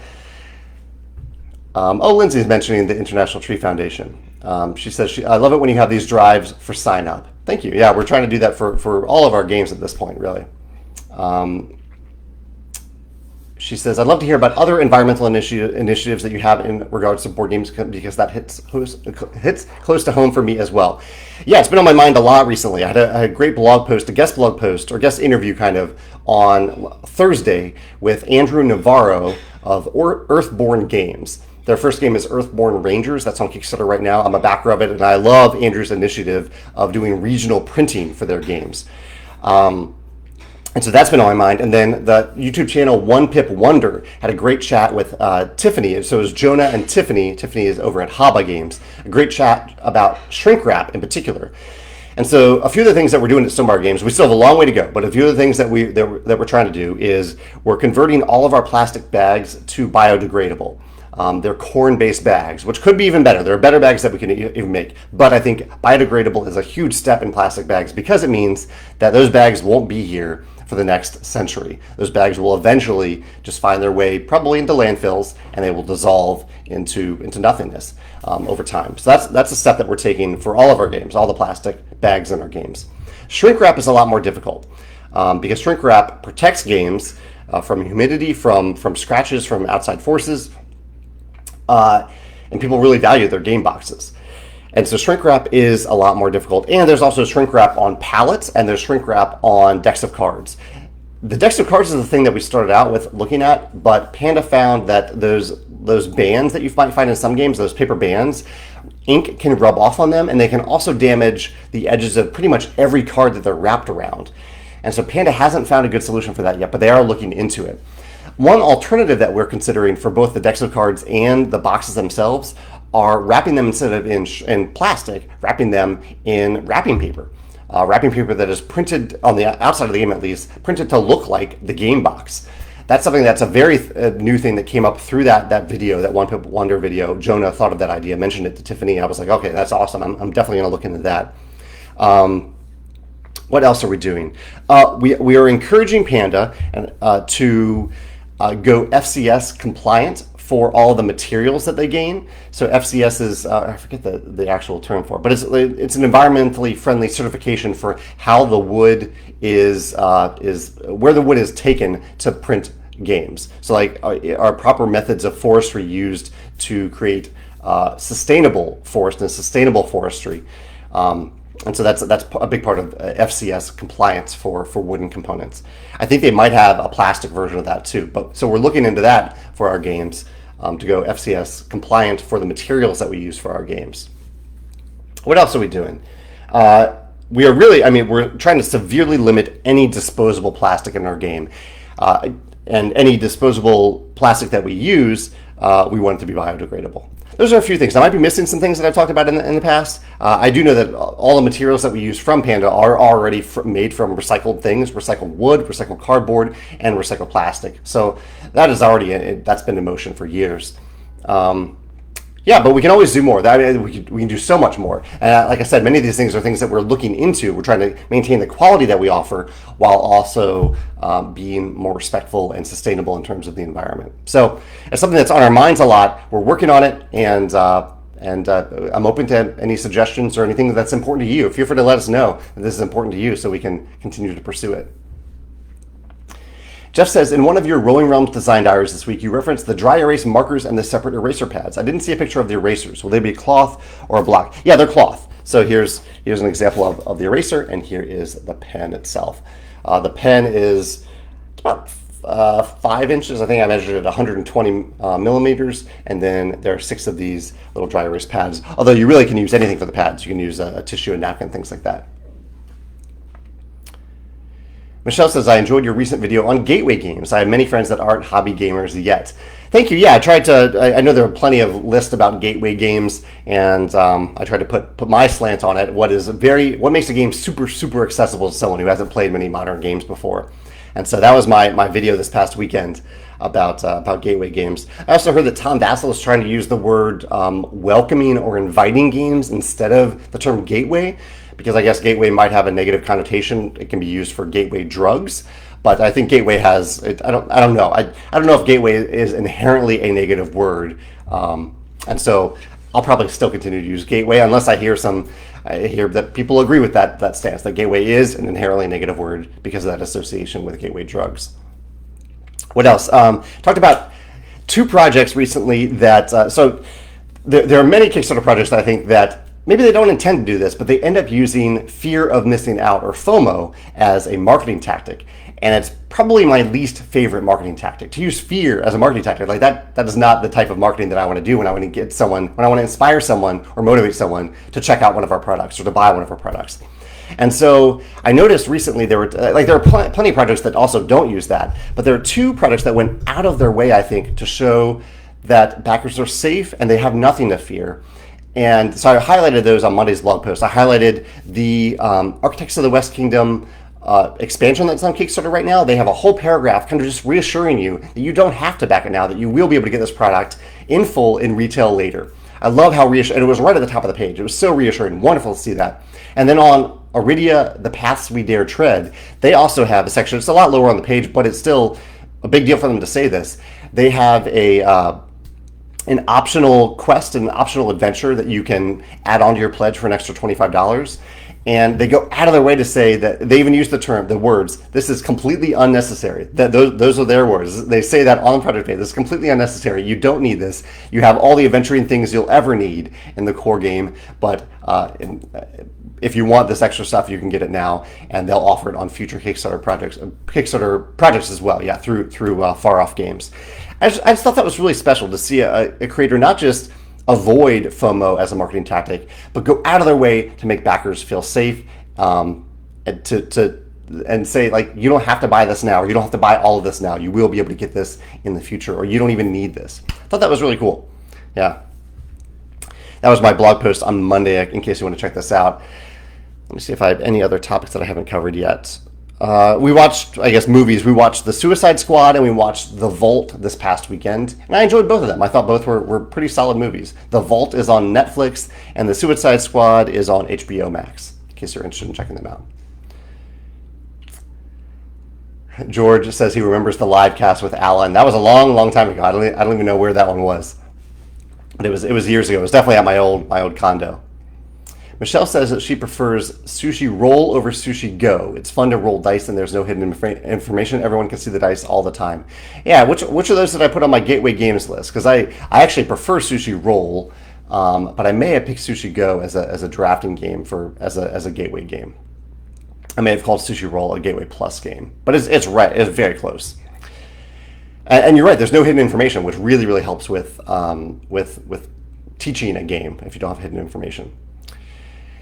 Lindsay's mentioning the International Tree Foundation. She says, I love it when you have these drives for sign up. Thank you. Yeah, we're trying to do that for all of our games at this point, really. She says, I'd love to hear about other environmental initiatives that you have in regards to board games, because that hits close to home for me as well. Yeah, it's been on my mind a lot recently. I had a great blog post, a guest blog post, or guest interview kind of, on Thursday with Andrew Navarro of Earthborn Games. Their first game is Earthborn Rangers. That's on Kickstarter right now. I'm a backer of it, and I love Andrew's initiative of doing regional printing for their games. And so that's been on my mind. And then the YouTube channel One Pip Wonder had a great chat with Tiffany. So it was Jonah and Tiffany. Tiffany is over at Haba Games. A great chat about shrink wrap in particular. And so a few of the things that we're doing at Stonemaier Games, we still have a long way to go, but a few of the things that we're trying to do is we're converting all of our plastic bags to biodegradable. They're corn-based bags, which could be even better. There are better bags that we can even make. But I think biodegradable is a huge step in plastic bags, because it means that those bags won't be here for the next century. Those bags will eventually just find their way probably into landfills, and they will dissolve into nothingness over time. So that's a step that we're taking for all of our games, all the plastic bags in our games. Shrink wrap is a lot more difficult because shrink wrap protects games from humidity, from scratches, from outside forces, and people really value their game boxes. And so shrink wrap is a lot more difficult. And there's also shrink wrap on pallets, and there's shrink wrap on decks of cards. The decks of cards is the thing that we started out with looking at, but Panda found that those bands that you might find in some games, those paper bands, ink can rub off on them, and they can also damage the edges of pretty much every card that they're wrapped around. And so Panda hasn't found a good solution for that yet, but they are looking into it. One alternative that we're considering for both the decks of cards and the boxes themselves are wrapping them, instead of in plastic, wrapping them in wrapping paper. Wrapping paper that is printed on the outside of the game, at least, printed to look like the game box. That's something that's a very new thing that came up through that video, that One Pip Wonder video. Jonah thought of that idea, mentioned it to Tiffany. I was like, okay, that's awesome. I'm definitely going to look into that. What else are we doing? We are encouraging Panda to go FCS compliant for all the materials that they gain. So FCS is, I forget the actual term for it, but it's an environmentally friendly certification for how the wood is where the wood is taken to print games. So like are proper methods of forestry used to create sustainable forest and sustainable forestry. And so that's a big part of FCS compliance for wooden components. I think they might have a plastic version of that too. But so we're looking into that for our games to go FCS compliant for the materials that we use for our games. What else are we doing? We are really, we're trying to severely limit any disposable plastic in our game. And any disposable plastic that we use, we want it to be biodegradable. Those are a few things. I might be missing some things that I've talked about in the past. I do know that all the materials that we use from Panda are already made from recycled things, recycled wood, recycled cardboard, and recycled plastic. So that is already, that's been in motion for years. Yeah, but we can always do more. We can do so much more. And like I said, many of these things are things that we're looking into. We're trying to maintain the quality that we offer while also being more respectful and sustainable in terms of the environment. So it's something that's on our minds a lot. We're working on it, and And I'm open to any suggestions or anything that's important to you. Feel free to let us know that this is important to you so we can continue to pursue it. Jeff says, in one of your Rolling Realms design diaries this week, you referenced the dry erase markers and the separate eraser pads. I didn't see a picture of the erasers. Will they be cloth or a block? Yeah, they're cloth. So here's an example of the eraser, and here is the pen itself. The pen is about 5 inches. I think I measured it 120 millimeters, and then there are 6 of these little dry erase pads. Although you really can use anything for the pads. You can use a tissue, a napkin, things like that. Michelle says, I enjoyed your recent video on gateway games. I have many friends that aren't hobby gamers yet. Thank you. Yeah, I know there are plenty of lists about gateway games, and I tried to put my slant on it. What makes a game super, super accessible to someone who hasn't played many modern games before. And so that was my video this past weekend about gateway games. I also heard that Tom Vassell is trying to use the word welcoming or inviting games instead of the term gateway, because I guess gateway might have a negative connotation. It can be used for gateway drugs, but I think gateway has. I don't know. I don't know if gateway is inherently a negative word, and so I'll probably still continue to use gateway unless I hear that people agree with that stance, that gateway is an inherently negative word because of that association with gateway drugs. What else? Talked about 2 projects recently that. So there are many Kickstarter projects that I think that. Maybe they don't intend to do this, but they end up using fear of missing out, or FOMO, as a marketing tactic. And it's probably my least favorite marketing tactic. To use fear as a marketing tactic, like that is not the type of marketing that I want to do when I want to inspire someone or motivate someone to check out one of our products or to buy one of our products. And so I noticed recently there are plenty of projects that also don't use that, but there are 2 projects that went out of their way, I think, to show that backers are safe and they have nothing to fear. And so I highlighted those on Monday's blog post. I highlighted the Architects of the West Kingdom expansion that's on Kickstarter right now. They have a whole paragraph kind of just reassuring you that you don't have to back it now, that you will be able to get this product in full in retail later. I love how reassuring, and it was right at the top of the page. It was so reassuring, wonderful to see that. And then on Iridia, The Paths We Dare Tread, they also have a section. It's a lot lower on the page, but it's still a big deal for them to say this. They have an optional quest, an optional adventure that you can add onto your pledge for an extra $25. And they go out of their way to say that they even use the words, this is completely unnecessary. That those are their words. They say that on the project page. This is completely unnecessary. You don't need this. You have all the adventuring things you'll ever need in the core game, but if you want this extra stuff, you can get it now, and they'll offer it on future Kickstarter projects as well. Yeah, through Far Off Games. I just thought that was really special to see a creator not just avoid FOMO as a marketing tactic, but go out of their way to make backers feel safe, and say, like, you don't have to buy this now, or you don't have to buy all of this now. You will be able to get this in the future, or you don't even need this. I thought that was really cool. Yeah. That was my blog post on Monday, in case you want to check this out. Let me see if I have any other topics that I haven't covered yet. We watched, I guess, movies. We watched The Suicide Squad and we watched The Vault this past weekend, and I enjoyed both of them. I thought both were pretty solid movies. The Vault is on Netflix, and The Suicide Squad is on HBO Max, in case you're interested in checking them out. George says he remembers the live cast with Alan. That was a long, long time ago. I don't even know where that one was, but it was years ago. It was definitely at my old condo. Michelle says that she prefers Sushi Roll over Sushi Go. It's fun to roll dice and there's no hidden information. Everyone can see the dice all the time. Yeah, which of those did I put on my Gateway Games list? Because I actually prefer Sushi Roll, but I may have picked Sushi Go as a drafting game as a Gateway game. I may have called Sushi Roll a Gateway Plus game, but it's right. It's very close. And you're right. There's no hidden information, which really, really helps with teaching a game if you don't have hidden information.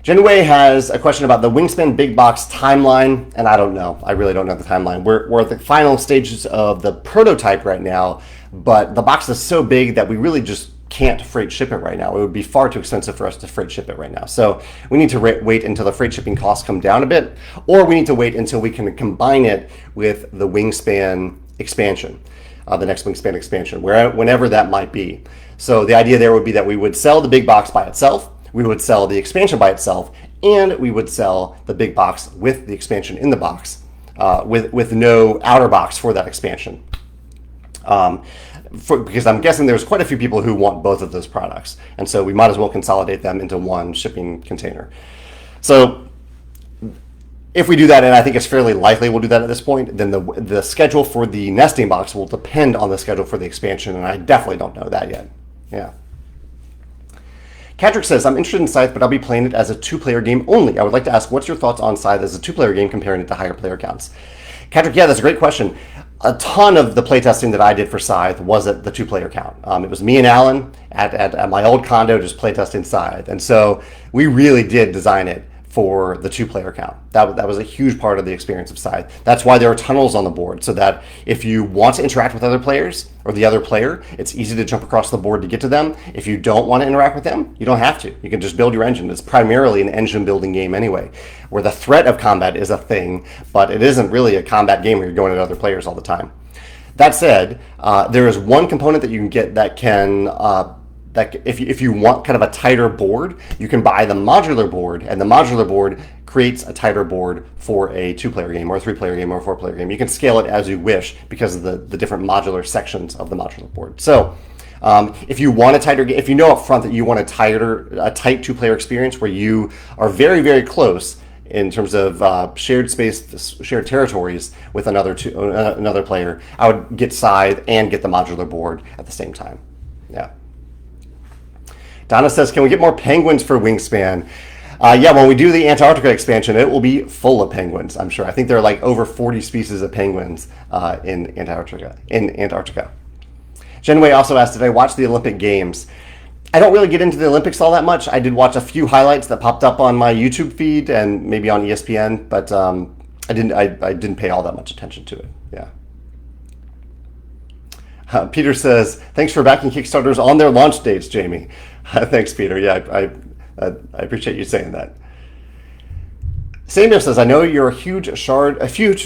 Jenway has a question about the Wingspan Big Box Timeline, and I don't know. I really don't know the timeline. We're at the final stages of the prototype right now, but the box is so big that we really just can't freight ship it right now. It would be far too expensive for us to freight ship it right now. So we need to wait until the freight shipping costs come down a bit, or we need to wait until we can combine it with the Wingspan expansion, the next Wingspan expansion, whenever that might be. So the idea there would be that we would sell the big box by itself, we would sell the expansion by itself, and we would sell the big box with the expansion in the box, with no outer box for that expansion. because I'm guessing there's quite a few people who want both of those products. And so we might as well consolidate them into one shipping container. So if we do that, and I think it's fairly likely we'll do that at this point, then the schedule for the nesting box will depend on the schedule for the expansion, and I definitely don't know that yet. Yeah. Kadrick says, I'm interested in Scythe, but I'll be playing it as a 2-player game only. I would like to ask, what's your thoughts on Scythe as a 2-player game comparing it to higher player counts? Kadrick, yeah, that's a great question. A ton of the playtesting that I did for Scythe was at the 2-player count. It was me and Alan at my old condo just playtesting Scythe. And so we really did design it for the 2-player count. That was a huge part of the experience of Scythe. That's why there are tunnels on the board, so that if you want to interact with other players or the other player, it's easy to jump across the board to get to them. If you don't want to interact with them, you don't have to. You can just build your engine. It's primarily an engine building game anyway, where the threat of combat is a thing, but it isn't really a combat game where you're going at other players all the time. That said, there is one component that you can get that can that if you want kind of a tighter board, you can buy the modular board, and the modular board creates a tighter board for a 2-player game or a 3-player game or a 4-player game. You can scale it as you wish because of the different modular sections of the modular board. So if you want a tighter game, if you know up front that you want a tight 2-player experience where you are very, very close in terms of shared space, shared territories with another player, I would get Scythe and get the modular board at the same time. Yeah. Donna says, can we get more penguins for Wingspan? Yeah, when we do the Antarctica expansion, it will be full of penguins, I'm sure. I think there are like over 40 species of penguins in Antarctica. Genway also asked, did I watch the Olympic Games? I don't really get into the Olympics all that much. I did watch a few highlights that popped up on my YouTube feed and maybe on ESPN, but I didn't pay all that much attention to it. Yeah. Peter says, thanks for backing Kickstarters on their launch dates, Jamie. Thanks, Peter. Yeah, I appreciate you saying that. Samuel says, I know you're a huge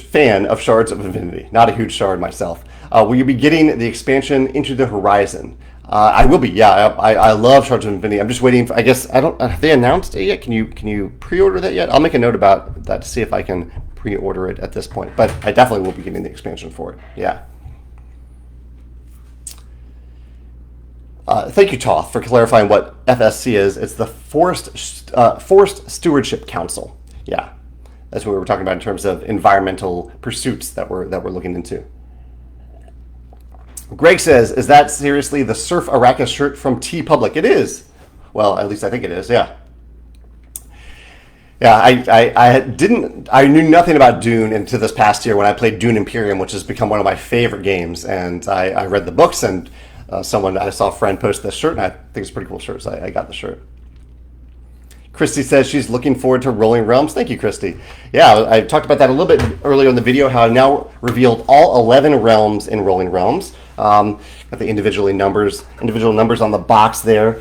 fan of Shards of Infinity. Not a huge shard myself. Will you be getting the expansion Into the Horizon? I will be. Yeah, I love Shards of Infinity. I'm just waiting for, I guess, have they announced it yet? Can you pre-order that yet? I'll make a note about that to see if I can pre-order it at this point. But I definitely will be getting the expansion for it. Yeah. Thank you, Toth, for clarifying what FSC is. It's the Forest Stewardship Council. Yeah, that's what we were talking about in terms of environmental pursuits that we're looking into. Greg says, is that seriously the Surf Arrakis shirt from TeePublic? It is. Well, at least I think it is, yeah. Yeah, I knew nothing about Dune until this past year when I played Dune Imperium, which has become one of my favorite games. And I read the books, and I saw a friend post this shirt, and I think it's a pretty cool shirt, so I got the shirt. Christy says she's looking forward to Rolling Realms. Thank you, Christy. Yeah, I talked about that a little bit earlier in the video, how I've now revealed all 11 realms in Rolling Realms. Got the individual numbers on the box there.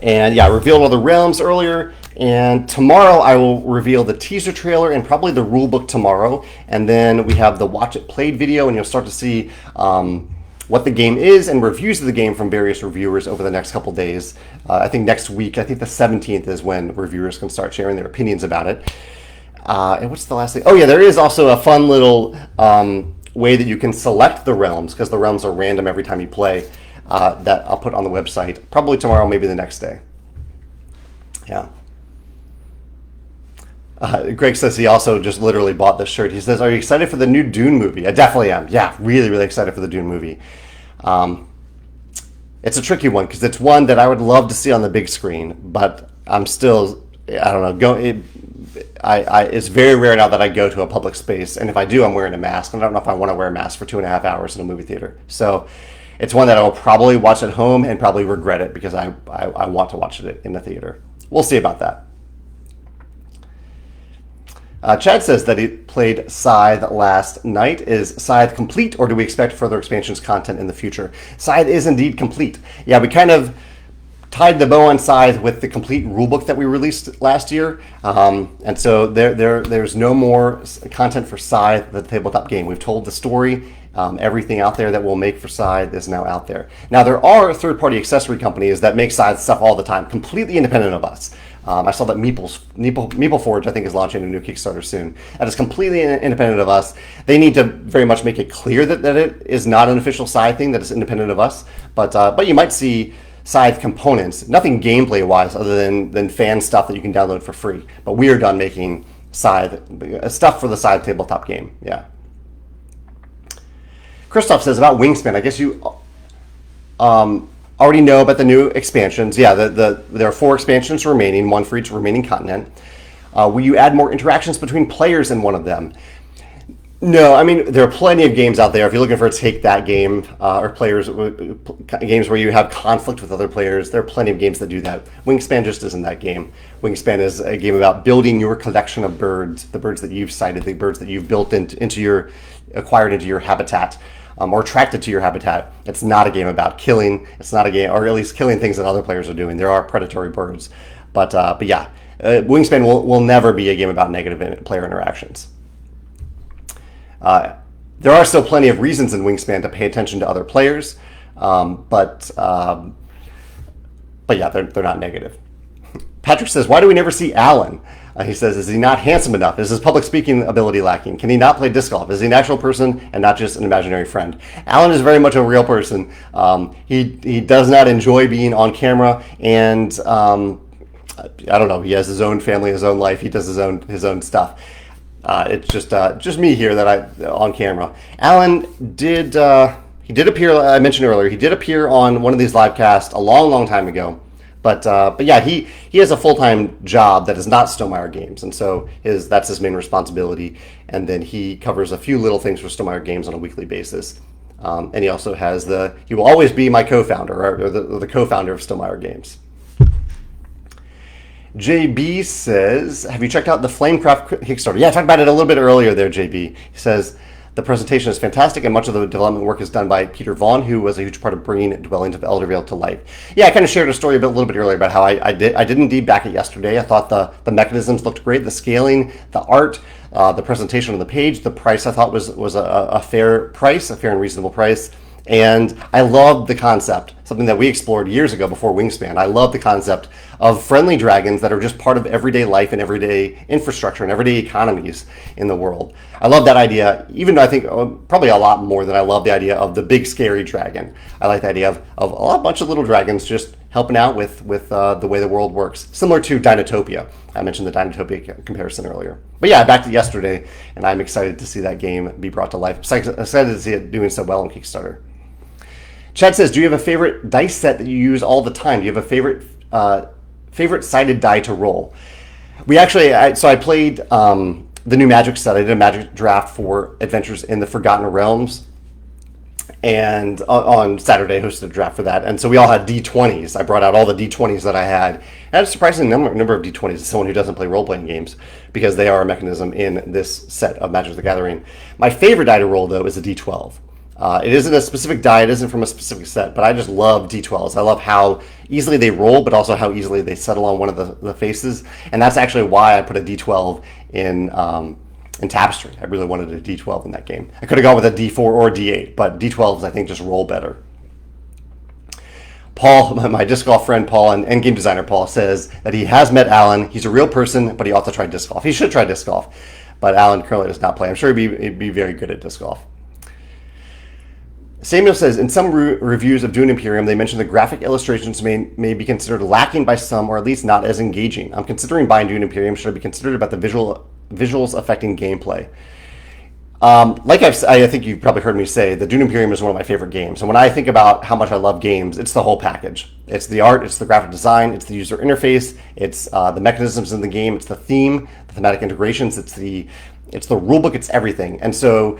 And yeah, I revealed all the realms earlier. And tomorrow I will reveal the teaser trailer and probably the rule book tomorrow. And then we have the Watch It Played video, and you'll start to see what the game is and reviews of the game from various reviewers over the next couple days. I think next week, I think the 17th is when reviewers can start sharing their opinions about it. And what's the last thing? Oh yeah, there is also a fun little way that you can select the realms, because the realms are random every time you play, that I'll put on the website probably tomorrow, maybe the next day. Yeah. Greg says he also just literally bought this shirt. He says, are you excited for the new Dune movie? I definitely am. Yeah, really, really excited for the Dune movie. It's a tricky one because it's one that I would love to see on the big screen, but I'm still, I don't know, it's very rare now that I go to a public space, and if I do, I'm wearing a mask. I don't know if I want to wear a mask for 2.5 hours in a movie theater. So it's one that I will probably watch at home and probably regret it because I want to watch it in the theater. We'll see about that. Chad says that he played Scythe last night. Is Scythe complete, or do we expect further expansions content in the future? Scythe is indeed complete. Yeah, we kind of tied the bow on Scythe with the complete rulebook that we released last year. And so there's no more content for Scythe, the tabletop game. We've told the story. Everything out there that we'll make for Scythe is now out there. Now, there are third-party accessory companies that make Scythe stuff all the time, completely independent of us. I saw that Meeple Forge, I think, is launching a new Kickstarter soon. That is completely independent of us. They need to very much make it clear that it is not an official Scythe thing, that it's independent of us. But you might see Scythe components, nothing gameplay-wise other than fan stuff that you can download for free. But we are done making Scythe stuff for the Scythe tabletop game. Yeah. Christoph says about Wingspan, I guess you already know about the new expansions. Yeah, there are 4 expansions remaining, 1 for each remaining continent. Will you add more interactions between players in one of them? No, I mean, there are plenty of games out there. If you're looking for a take that game, or games where you have conflict with other players, there are plenty of games that do that. Wingspan just isn't that game. Wingspan is a game about building your collection of birds, the birds that you've sighted, the birds that you've built acquired into your habitat. Or attracted to your habitat. It's not a game about killing. It's not a game, or at least killing things that other players are doing. There are predatory birds, but yeah, Wingspan will never be a game about negative player interactions. There are still plenty of reasons in Wingspan to pay attention to other players, but yeah, they're not negative. Patrick says, "Why do we never see Alan?" He says, "Is he not handsome enough? Is his public speaking ability lacking? Can he not play disc golf? Is he an actual person and not just an imaginary friend?" Alan is very much a real person. He does not enjoy being on camera, and I don't know. He has his own family, his own life. He does his own stuff. It's just me here on camera. Alan did appear. I mentioned earlier, he did appear on one of these live casts a long time ago. But yeah, he has a full-time job that is not Stonemaier Games, and so that's his main responsibility. And then he covers a few little things for Stonemaier Games on a weekly basis. And he also has he will always be my co-founder, or the co-founder of Stonemaier Games. JB says, "Have you checked out the Flamecraft Kickstarter?" Yeah, I talked about it a little bit earlier there, JB. He says, "The presentation is fantastic, and much of the development work is done by Peter Vaughn, who was a huge part of bringing Dwellings of Eldervale to life." Yeah, I kind of shared a story a little bit earlier about how I did indeed back it yesterday. I thought the mechanisms looked great, the scaling, the art, the presentation on the page, the price I thought was a fair price, a fair and reasonable price. And I loved the concept, something that we explored years ago before Wingspan. I love the concept of friendly dragons that are just part of everyday life and everyday infrastructure and everyday economies in the world. I love that idea, even though I think probably a lot more than I love the idea of the big scary dragon. I like the idea of a bunch of little dragons just helping out with the way the world works, similar to Dinotopia. I mentioned the Dinotopia comparison earlier. But yeah, I backed it yesterday, and I'm excited to see that game be brought to life. I'm excited to see it doing so well on Kickstarter. Chad says, "Do you have a favorite dice set that you use all the time? Do you have a favorite sided die to roll?" We actually, I played the new Magic set. I did a Magic draft for Adventures in the Forgotten Realms, and on Saturday I hosted a draft for that. And so we all had D20s. I brought out all the D20s that I had. I had a surprising number of D20s as someone who doesn't play role-playing games, because they are a mechanism in this set of Magic the Gathering. My favorite die to roll, though, is a D12. It isn't a specific die, it isn't from a specific set, but I just love D12s. I love how easily they roll, but also how easily they settle on one of the faces. And that's actually why I put a D12 in Tapestry. I really wanted a D12 in that game. I could have gone with a D4 or a D8, but D12s I think just roll better. Paul, my disc golf friend Paul and game designer Paul, says that he has met Alan. He's a real person, but he ought to try disc golf. He should try disc golf, but Alan currently does not play. I'm sure he'd be very good at disc golf. Samuel says, "In some reviews of Dune Imperium, they mention the graphic illustrations may be considered lacking by some, or at least not as engaging. I'm considering buying Dune Imperium. Should I be considered about the visuals affecting gameplay?" Like I think you've probably heard me say, the Dune Imperium is one of my favorite games. And when I think about how much I love games, it's the whole package. It's the art, it's the graphic design, it's the user interface, it's the mechanisms in the game, it's the theme, the thematic integrations, it's the rulebook, it's everything. And so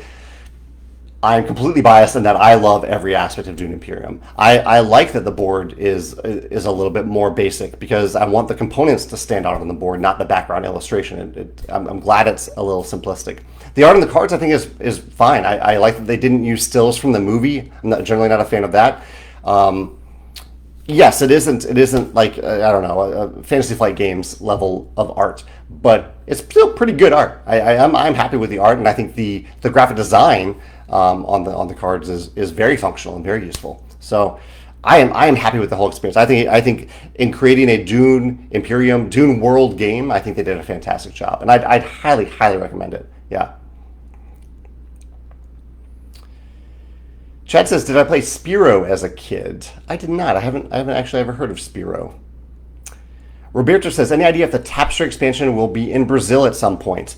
I'm completely biased in that I love every aspect of Dune Imperium. I like that the board is a little bit more basic, because I want the components to stand out on the board, not the background illustration. I'm glad it's a little simplistic. The art on the cards I think is fine. I like that they didn't use stills from the movie. I'm generally not a fan of that. Yes, it isn't like I don't know, a Fantasy Flight Games level of art, but it's still pretty good art. I'm happy with the art, and I think the graphic design on the cards is very functional and very useful. So I am happy with the whole experience. I think in creating a Dune World game, I think they did a fantastic job, and I'd highly recommend it. Yeah. Chad says, "Did I play Spyro as a kid?" I did not. I haven't actually ever heard of Spyro. Roberto says, "Any idea if the Tapestry expansion will be in Brazil at some point?"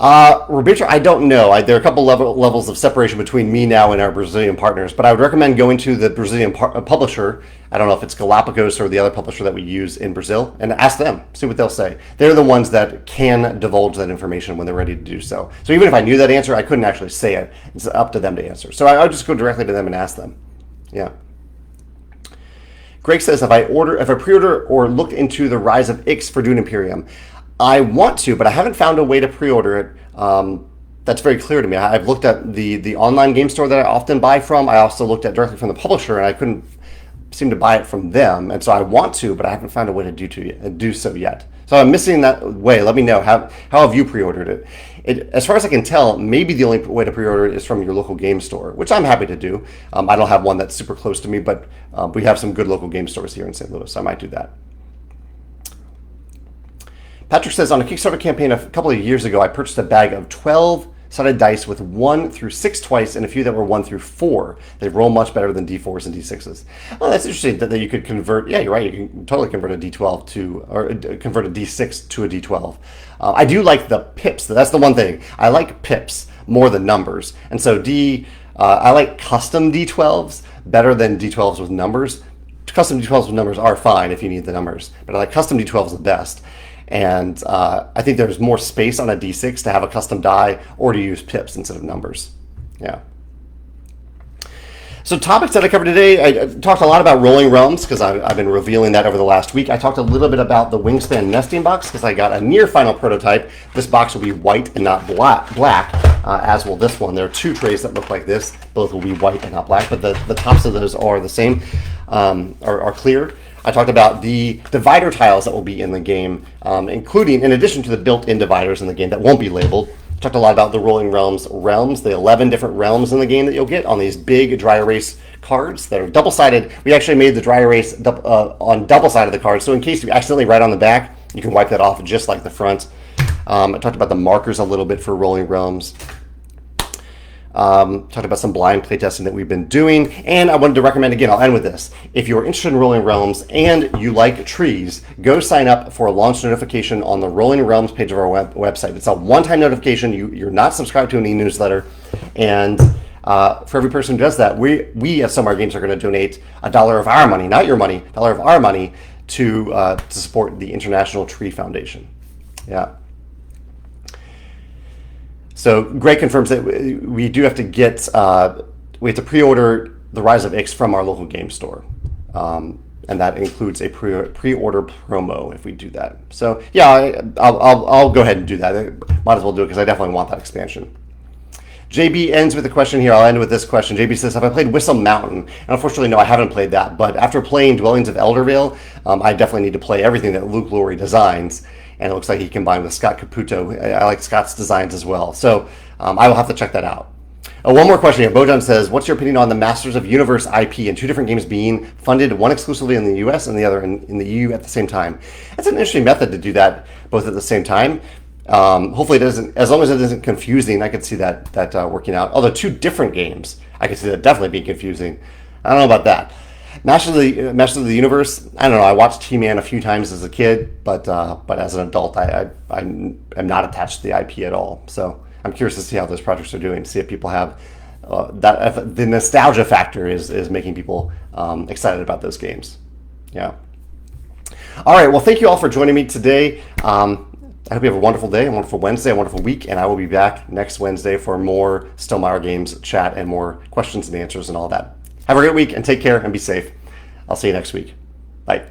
Roberto, I don't know. There are a couple levels of separation between me now and our Brazilian partners, but I would recommend going to the Brazilian publisher. I don't know if it's Galapagos or the other publisher that we use in Brazil, and ask them, see what they'll say. They're the ones that can divulge that information when they're ready to do so. So even if I knew that answer, I couldn't actually say it. It's up to them to answer. So I would just go directly to them and ask them. Yeah. Greg says, if I pre-order or look into the Rise of Ix for Dune Imperium, I want to, but I haven't found a way to pre-order it. That's very clear to me. I've looked at the online game store that I often buy from. I also looked at directly from the publisher, and I couldn't seem to buy it from them. And so I want to, but I haven't found a way to do so yet. So I'm missing that way. Let me know. How have you pre-ordered it? As far as I can tell, maybe the only way to pre-order it is from your local game store, which I'm happy to do. I don't have one that's super close to me, but we have some good local game stores here in St. Louis, so I might do that. Patrick says, on a Kickstarter campaign a couple of years ago, I purchased a bag of 12-sided dice with 1 through 6 twice and a few that were 1 through 4. They roll much better than D4s and D6s. Well, that's interesting that you could convert. Yeah, you're right. You can totally convert a D12 or convert a D6 to a D12. I do like the pips. That's the one thing. I like pips more than numbers. And so I like custom D12s better than D12s with numbers. Custom D12s with numbers are fine if you need the numbers, but I like custom D12s the best. And I think there's more space on a D6 to have a custom die or to use pips instead of numbers. Yeah. So topics that I covered today, I talked a lot about Rolling Realms because I've been revealing that over the last week. I talked a little bit about the Wingspan nesting box because I got a near final prototype. This box will be white and not black, as will this one. There are 2 trays that look like this. Both will be white and not black, but the tops of those are the same, are clear. I talked about the divider tiles that will be in the game, including, in addition to the built-in dividers in the game that won't be labeled. I talked a lot about the Rolling Realms, the 11 different realms in the game that you'll get on these big dry erase cards that are double-sided. We actually made the dry erase on double side of the card, so in case you accidentally write on the back, you can wipe that off just like the front. I talked about the markers a little bit for Rolling Realms. Talked about some blind playtesting that we've been doing, and I wanted to recommend, again, I'll end with this. If you're interested in Rolling Realms and you like trees, go sign up for a launch notification on the Rolling Realms page of our website. It's a one-time notification. You're not subscribed to an e-newsletter, and for every person who does that, we at Some Our Games are going to donate $1 of our money, not your money, $1 of our money to support the International Tree Foundation. Yeah. So Greg confirms that we do have to we have to pre-order the Rise of Ix from our local game store. And that includes a pre-order promo if we do that. So yeah, I'll go ahead and do that. Might as well do it because I definitely want that expansion. JB ends with a question here. I'll end with this question. JB says, have I played Whistle Mountain? And unfortunately, no, I haven't played that. But after playing Dwellings of Eldervale, I definitely need to play everything that Luke Laurie designs. And it looks like he combined with Scott Caputo. I like Scott's designs as well. So I will have to check that out. One more question here. Bojan says, what's your opinion on the Masters of Universe IP and 2 different games being funded, one exclusively in the US and the other in the EU at the same time? That's an interesting method to do that both at the same time. Hopefully it doesn't, as long as it isn't confusing, I could see that working out. Although 2 different games, I could see that definitely being confusing. I don't know about that. Masters of the Universe, I don't know. I watched He-Man a few times as a kid, but as an adult, I am not attached to the IP at all. So I'm curious to see how those projects are doing, to see if people have if the nostalgia factor is making people excited about those games. Yeah. All right. Well, thank you all for joining me today. I hope you have a wonderful day, a wonderful Wednesday, a wonderful week, and I will be back next Wednesday for more Stonemaier Games chat and more questions and answers and all that. Have a great week and take care and be safe. I'll see you next week. Bye.